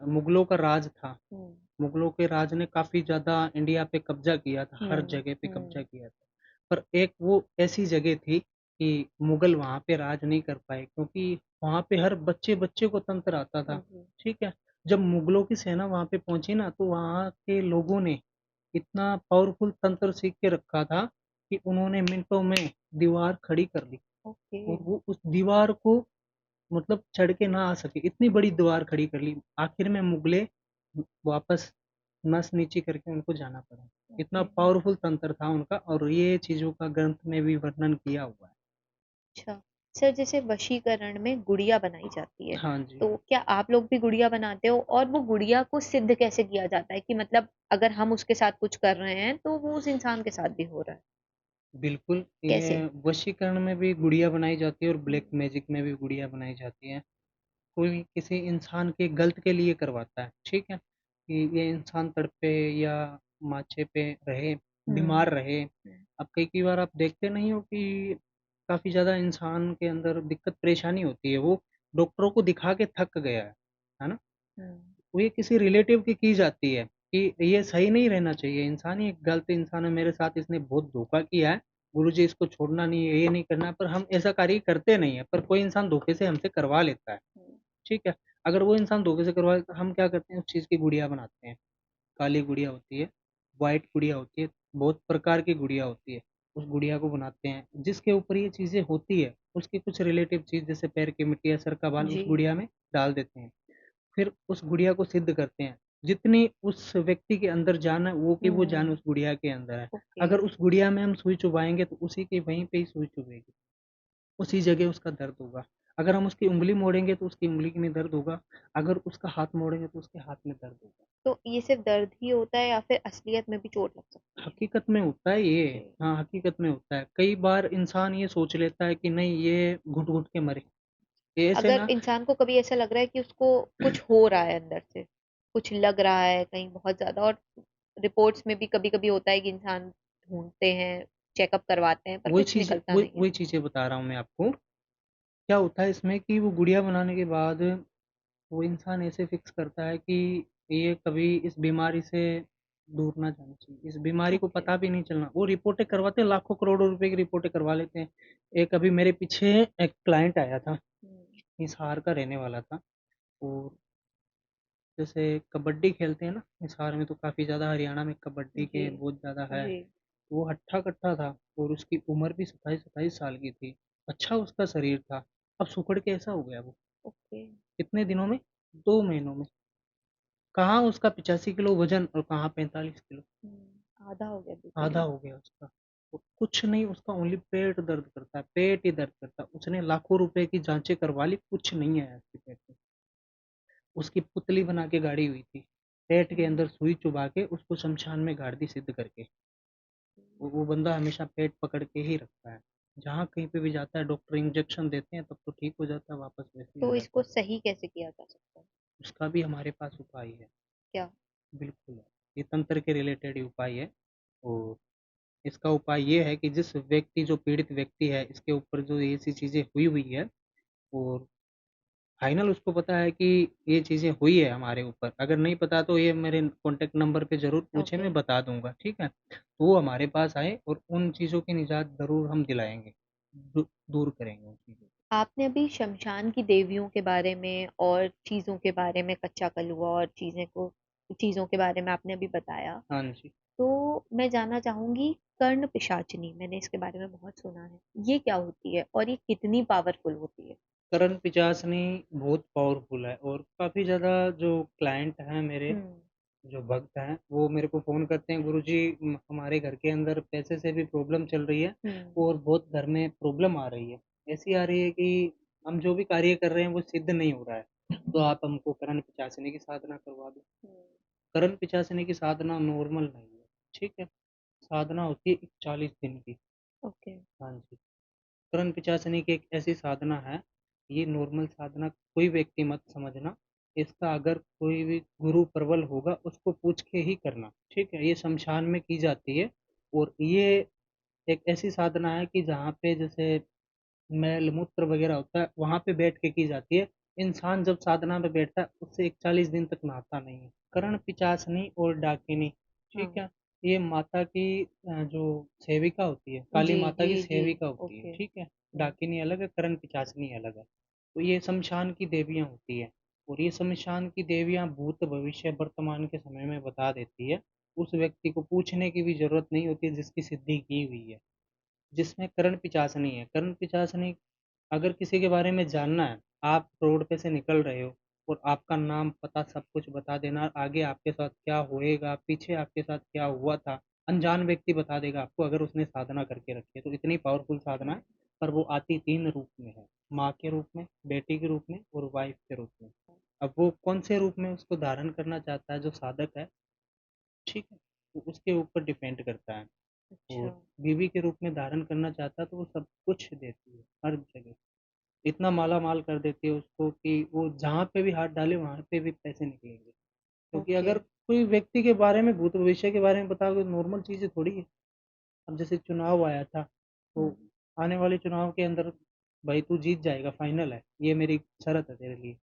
Speaker 2: मुगलों का राज था,
Speaker 1: हुँ,
Speaker 2: मुगलों के राज ने काफ़ी ज़्यादा इंडिया पे कब्ज़ा किया था, हर
Speaker 1: हुँ,
Speaker 2: जगह पे कब्ज़ा
Speaker 1: हुँ,
Speaker 2: किया था। पर एक वो ऐसी जगह थी कि मुगल वहाँ पे राज नहीं कर पाए, क्योंकि वहाँ पे हर बच्चे-बच्चे को तंत्र आता था,
Speaker 1: जी,
Speaker 2: ठीक है? जब मुगलों की सेना वहाँ पे पहुँची ना, तो वहाँ के लोगों ने इतना पावरफुल तंत्र सीख के रखा था कि उन्होंने मिनटों में दीवार खड़ी कर ली,
Speaker 1: ओके,
Speaker 2: और वो उस दीवार को, मतलब चढ़ के ना आ सके, इतनी बड़ी दीवार खड़ी कर ली। आखिर में मुगले वापस नस नीची करके उनको जाना पड़ा। इतना
Speaker 1: ओके,
Speaker 2: पावरफुल तंत्र था उनका, और ये चीज़ों का ग्रंथ में भी वर्णन किया हुआ है।
Speaker 1: अच्छा। सर जैसे वशीकरण में गुड़िया बनाई जाती है,
Speaker 2: हाँ जी,
Speaker 1: तो क्या आप लोग भी गुड़िया बनाते हो? और वो गुड़िया को सिद्ध कैसे किया जाता है कि मतलब अगर हम उसके साथ कुछ कर रहे हैं, तो वो उस इंसान के साथ भी हो रहा है?
Speaker 2: बिल्कुल,
Speaker 1: कैसे?
Speaker 2: ये वशीकरण में भी गुड़िया बनाई जाती है और
Speaker 1: हुँ,
Speaker 2: ब्लैक मैजिक में भी गुड़िया बनाई जाती है। कोई किसी इंसान के गलत के लिए करवाता है, ठीक है? कि ये इंसान तड़पे या माचे पे रहे,
Speaker 1: हुँ,
Speaker 2: बीमार रहे।
Speaker 1: हुँ,
Speaker 2: अब कई बार आप देखते नहीं हो कि काफ़ी ज़्यादा इंसान के अंदर दिक्कत परेशानी होती है, वो डॉक्टरों को दिखा के थक गया है ना?
Speaker 1: हुँ,
Speaker 2: वो ये किसी रिलेटिव की जाती है कि ये सही नहीं रहना चाहिए, इंसान ही एक गलत इंसान है, मेरे साथ इसने बहुत धोखा किया है, गुरुजी इसको छोड़ना नहीं है, ये नहीं करना है, पर हम ऐसा कार्य करते नहीं है, पर कोई इंसान धोखे से हमसे करवा लेता है।
Speaker 1: हुँ,
Speaker 2: ठीक है? अगर वो इंसान धोखे से करवाए तो हम क्या करते हैं, उस चीज़ की गुड़िया बनाते हैं। काली गुड़िया होती है, व्हाइट गुड़िया होती है, बहुत प्रकार की गुड़िया होती है। उस गुड़िया को बनाते हैं, जिसके ऊपर ये चीज़ें होती है, उसकी कुछ रिलेटिव चीज़ जैसे पैर की मिट्टी या सर का बाल उस
Speaker 1: जी,
Speaker 2: गुड़िया में डाल देते हैं। फिर उस गुड़िया को सिद्ध करते हैं। जितनी उस व्यक्ति के अंदर जान है, वो की वो जान
Speaker 1: हुँ,
Speaker 2: उस गुड़िया के अंदर है।
Speaker 1: ओके,
Speaker 2: अगर उस गुड़िया में हम सुई चुभाएँगे तो उसी के वहीं पे ही सुई चुभेगी। उसी जगह उसका दर्द होगा। अगर हम उसकी उँगली मोड़ेंगे तो उसकी उँगली में दर्द होगा, अगर उसका हाथ मोड़ेंगे तो उसके हाथ में दर्द होगा।
Speaker 1: तो ये सिर्फ दर्द ही होता है या फिर असलियत में भी चोट लग सकती है?
Speaker 2: हकीकत में होता है ये।
Speaker 1: जी।
Speaker 2: हाँ, हकीकत में होता है। कई बार इंसान ये सोच लेता है कि नहीं ये घुट-घुट के मरे। ये ऐसे
Speaker 1: अगर
Speaker 2: ना
Speaker 1: इंसान को कभी ऐसा लग रहा है कि उसको कुछ हो रहा है अंदर से, कुछ लग रहा है कहीं बहुत ज़्यादा, और रिपोर्ट्स में भी कभी-कभी होता है कि इंसान ढूँढते हैं, चेकअप करवाते हैं, पर कुछ निकलता नहीं है।
Speaker 2: वही चीज़ें बता रहा हूँ मैं आपको। क्या होता है इसमें कि वो गुड़िया बनाने के बाद वो इंसान ऐसे फिक्स करता है कि ये कभी इस बीमारी से दूर ना जाना चाहिए। इस बीमारी को
Speaker 1: ओके।
Speaker 2: पता भी नहीं चलना। वो रिपोर्टें करवाते हैं, लाखों करोड़ों रुपए की रिपोर्टें करवा लेते हैं। एक अभी मेरे पीछे एक क्लाइंट आया था,
Speaker 1: हुँ।
Speaker 2: हिसार का रहने वाला था। और जैसे कबड्डी खेलते हैं ना, हिसार में तो काफ़ी ज़्यादा, हरियाणा में कबड्डी
Speaker 1: जी,
Speaker 2: के बहुत ज़्यादा है।
Speaker 1: जी।
Speaker 2: वो हट्टा-कट्टा था और उसकी उम्र भी 27-28 साल की थी। अच्छा उसका शरीर था। अब सुकड़ के ऐसा हो गया वो।
Speaker 1: ओके।
Speaker 2: कितने दिनों में? 2 महीनों में। कहाँ उसका 85 किलो वज़न और कहाँ 45 किलो।
Speaker 1: आधा हो गया बिल्कुल
Speaker 2: आधा
Speaker 1: ही।
Speaker 2: हो गया उसका। वो कुछ नहीं, उसका ओनली पेट दर्द करता है, पेट ही दर्द करता है। उसने लाखों रुपए की जाँचें करवा ली, कुछ नहीं आया उसके पेट में। उसकी पुतली बना के गाड़ी हुई थी। पेट के
Speaker 1: हुँ,
Speaker 2: अंदर सुई चुभा के उसको शमशान में गाड़ दी सिद्ध करके। वो बंदा हमेशा पेट पकड़ के ही रखता है। जहाँ कहीं पे भी जाता है डॉक्टर इंजेक्शन देते हैं तब तो ठीक हो जाता है, वापस वैसे ही हो
Speaker 1: तो
Speaker 2: जाता
Speaker 1: इसको
Speaker 2: है।
Speaker 1: सही कैसे किया जा सकता है?
Speaker 2: उसका भी हमारे पास उपाय है।
Speaker 1: क्या?
Speaker 2: बिल्कुल है। ये तंत्र के रिलेटेड ही उपाय है। और इसका उपाय ये है कि जिस व्यक्ति, जो पीड़ित व्यक्ति है, इसके ऊपर जो ऐसी चीज़ें हुई हुई है और फाइनल उसको पता है कि ये चीज़ें हुई है हमारे ऊपर। अगर नहीं पता तो ये मेरे कॉन्टैक्ट नंबर पे ज़रूर पूछे,
Speaker 1: ओके।
Speaker 2: मैं बता दूँगा, ठीक है? तो वो हमारे पास आए और उन चीज़ों की निजात ज़रूर हम दिलाएँगे। दूर करेंगे उन चीज़ों को।
Speaker 1: आपने अभी शमशान की देवियों के बारे में और चीज़ों के बारे में, कच्चा कलुआ और चीज़ों के बारे में आपने अभी बताया।
Speaker 2: हाँ जी।
Speaker 1: तो मैं जानना चाहूँगी, कर्ण पिशाचिनी, मैंने इसके बारे में बहुत सुना है। ये क्या होती है और ये कितनी पावरफुल होती है?
Speaker 2: करण पिचासनी बहुत पावरफुल है और काफ़ी ज़्यादा जो क्लाइंट हैं मेरे,
Speaker 1: हुँ,
Speaker 2: जो भक्त हैं, वो मेरे को फ़ोन करते हैं, गुरुजी हमारे घर के अंदर पैसे से भी प्रॉब्लम चल रही है
Speaker 1: हुँ।
Speaker 2: और बहुत घर में प्रॉब्लम आ रही है। ऐसी आ रही है कि हम जो भी कार्य कर रहे हैं वो सिद्ध नहीं हो रहा है। तो आप हमको करण पिचासनी की साधना करवा दो।
Speaker 1: हुँ।
Speaker 2: करण पिचासनी की साधना नॉर्मल नहीं है, ठीक है? साधना होती है 41 दिन की।
Speaker 1: ओके।
Speaker 2: हाँ जी। करण पिचासनी की एक ऐसी साधना है, ये नॉर्मल साधना कोई व्यक्ति मत समझना। इसका अगर कोई भी गुरु प्रबल होगा उसको पूछ के ही करना, ठीक है? ये शमशान में की जाती है और ये एक ऐसी साधना है कि जहाँ पे जैसे मैल-मूत्र वगैरह होता है, वहाँ पे बैठ के की जाती है। इंसान जब साधना में बैठता है, उससे 41 दिन तक नहाता नहीं है। करण पिशाचनी और डाकिनी, ठीक
Speaker 1: हाँ।
Speaker 2: है? ये माता की जो सेविका होती है, काली
Speaker 1: जी,
Speaker 2: माता
Speaker 1: जी,
Speaker 2: की
Speaker 1: जी।
Speaker 2: सेविका होती है,
Speaker 1: ओके।
Speaker 2: ठीक है?
Speaker 1: हुँ,
Speaker 2: डाकिनी अलग है, करण पिशाचनी अलग है। तो ये शमशान की देवियाँ होती हैं और ये शमशान की देवियाँ भूत, भविष्य, वर्तमान के समय में बता देती है। उस व्यक्ति को पूछने की भी ज़रूरत नहीं होती है जिसकी सिद्धि की हुई है। जिसमें कर्ण पिशाचनी है। कर्ण पिशाचनी, अगर किसी के बारे में जानना है, आप रोड पे से निकल रहे हो और आपका नाम, पता सब कुछ बता देना, आगे आपके साथ क्या होएगा, पीछे आपके साथ क्या हुआ था, अनजान व्यक्ति बता देगा आपको अगर उसने साधना करके रखी है। तो इतनी पावरफुल साधना है, पर वो आती 3 रूप में है, माँ के रूप में, बेटी के रूप में और वाइफ़ के रूप में। अब वो कौन से रूप में उसको धारण करना चाहता है जो साधक है, ठीक है? तो उसके ऊपर डिपेंड करता है।
Speaker 1: अच्छा।
Speaker 2: और बीवी के रूप में धारण करना चाहता है तो वो सब कुछ देती है, हर जगह। इतना माला-माल कर देती है उसको कि वो जहाँ पे भी हाथ डाले वहाँ पे भी पैसे निकलेंगे। क्योंकि
Speaker 1: ओके।
Speaker 2: अगर कोई व्यक्ति के बारे में, भूत भविष्य के बारे में बताओगे तो नॉर्मल चीज़ें थोड़ी है। अब जैसे चुनाव आया था,
Speaker 1: हुँ,
Speaker 2: तो आने वाले चुनाव के अंदर भाई तू जीत जाएगा, फाइनल है, ये मेरी शर्त है तेरे लिए।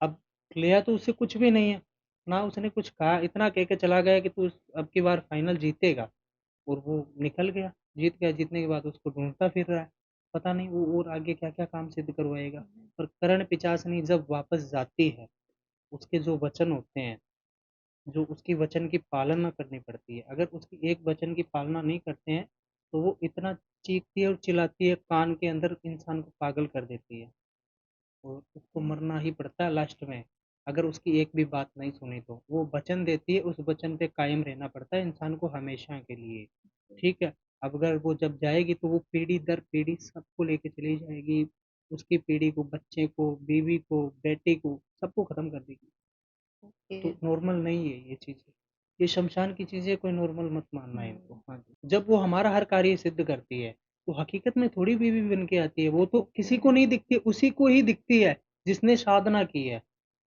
Speaker 2: अब लिया तो उससे कुछ भी नहीं है, ना उसने कुछ कहा, इतना कह के चला गया कि तू अब की बार फाइनल जीतेगा। और वो निकल गया, जीत गया, जीतने के बाद उसको ढूँढता फिर रहा है। पता नहीं वो और आगे क्या-क्या काम सिद्ध करवाएगा।
Speaker 1: हुँ।
Speaker 2: और कर्ण पिशाचनी जब वापस जाती है, उसके जो वचन होते हैं, जो उसकी वचन की पालना करनी पड़ती है। अगर उसकी एक वचन की पालना नहीं करते हैं, तो वो इतना चीखती है और चिल्लाती है, कान के अंदर इंसान को पागल कर देती है और उसको मरना ही पड़ता है लास्ट में। अगर उसकी एक भी बात नहीं सुनी तो। वो वचन देती है, उस वचन पे कायम रहना पड़ता है इंसान को हमेशा के लिए। ठीक है? अब अगर वो जब जाएगी तो वो पीढ़ी दर पीढ़ी सबको लेके चली जाएगी, उसकी पीढ़ी को, बच्चे को, बीवी को, बेटे को, सबको खत्म कर देगी।
Speaker 1: ओके।
Speaker 2: तो नॉर्मल नहीं है ये चीज़ें। ये शमशान की चीज़ें कोई नॉर्मल मत मानना इनको।
Speaker 1: हम्म।
Speaker 2: हाँ जी। जब वो हमारा हर कार्य सिद्ध करती है, तो हकीकत में थोड़ी बीवी बन के आती है, वो तो किसी को नहीं दिखती, उसी को ही दिखती है जिसने साधना की है।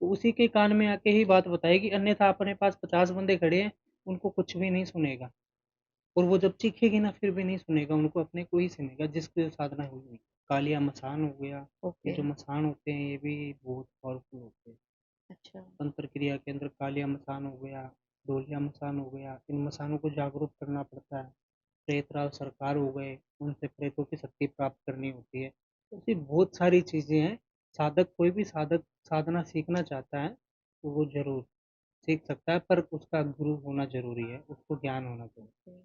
Speaker 2: तो उसी के कान में आके ही बात बताएगी, अन्यथा अपने पास 50 बंदे खड़े हैं, उनको कुछ भी नहीं सुनेगा। और वो जब चीखेगी ना फिर भी नहीं सुनेगा, उनको अपने को ही सुनेगा जिसकी साधना हुई हुई। कालिया मसान हो गया, ये
Speaker 1: ओके।
Speaker 2: जो मसान होते हैं ये भी बहुत पावरफुल होते हैं।
Speaker 1: अच्छा।
Speaker 2: तंत्र क्रिया के अंदर कालिया मसान हो गया, डोलिया मसान हो गया, इन मसानों को जागरूक करना पड़ता है। प्रेतराज सरकार हो गए, उनसे प्रेतों की शक्ति प्राप्त करनी होती है। ऐसी बहुत सारी चीज़ें हैं। साधक, कोई भी साधक साधना सीखना चाहता है तो वो ज़रूर सीख सकता है, पर उसका गुरु होना ज़रूरी है, उसको ज्ञान होना चाहिए।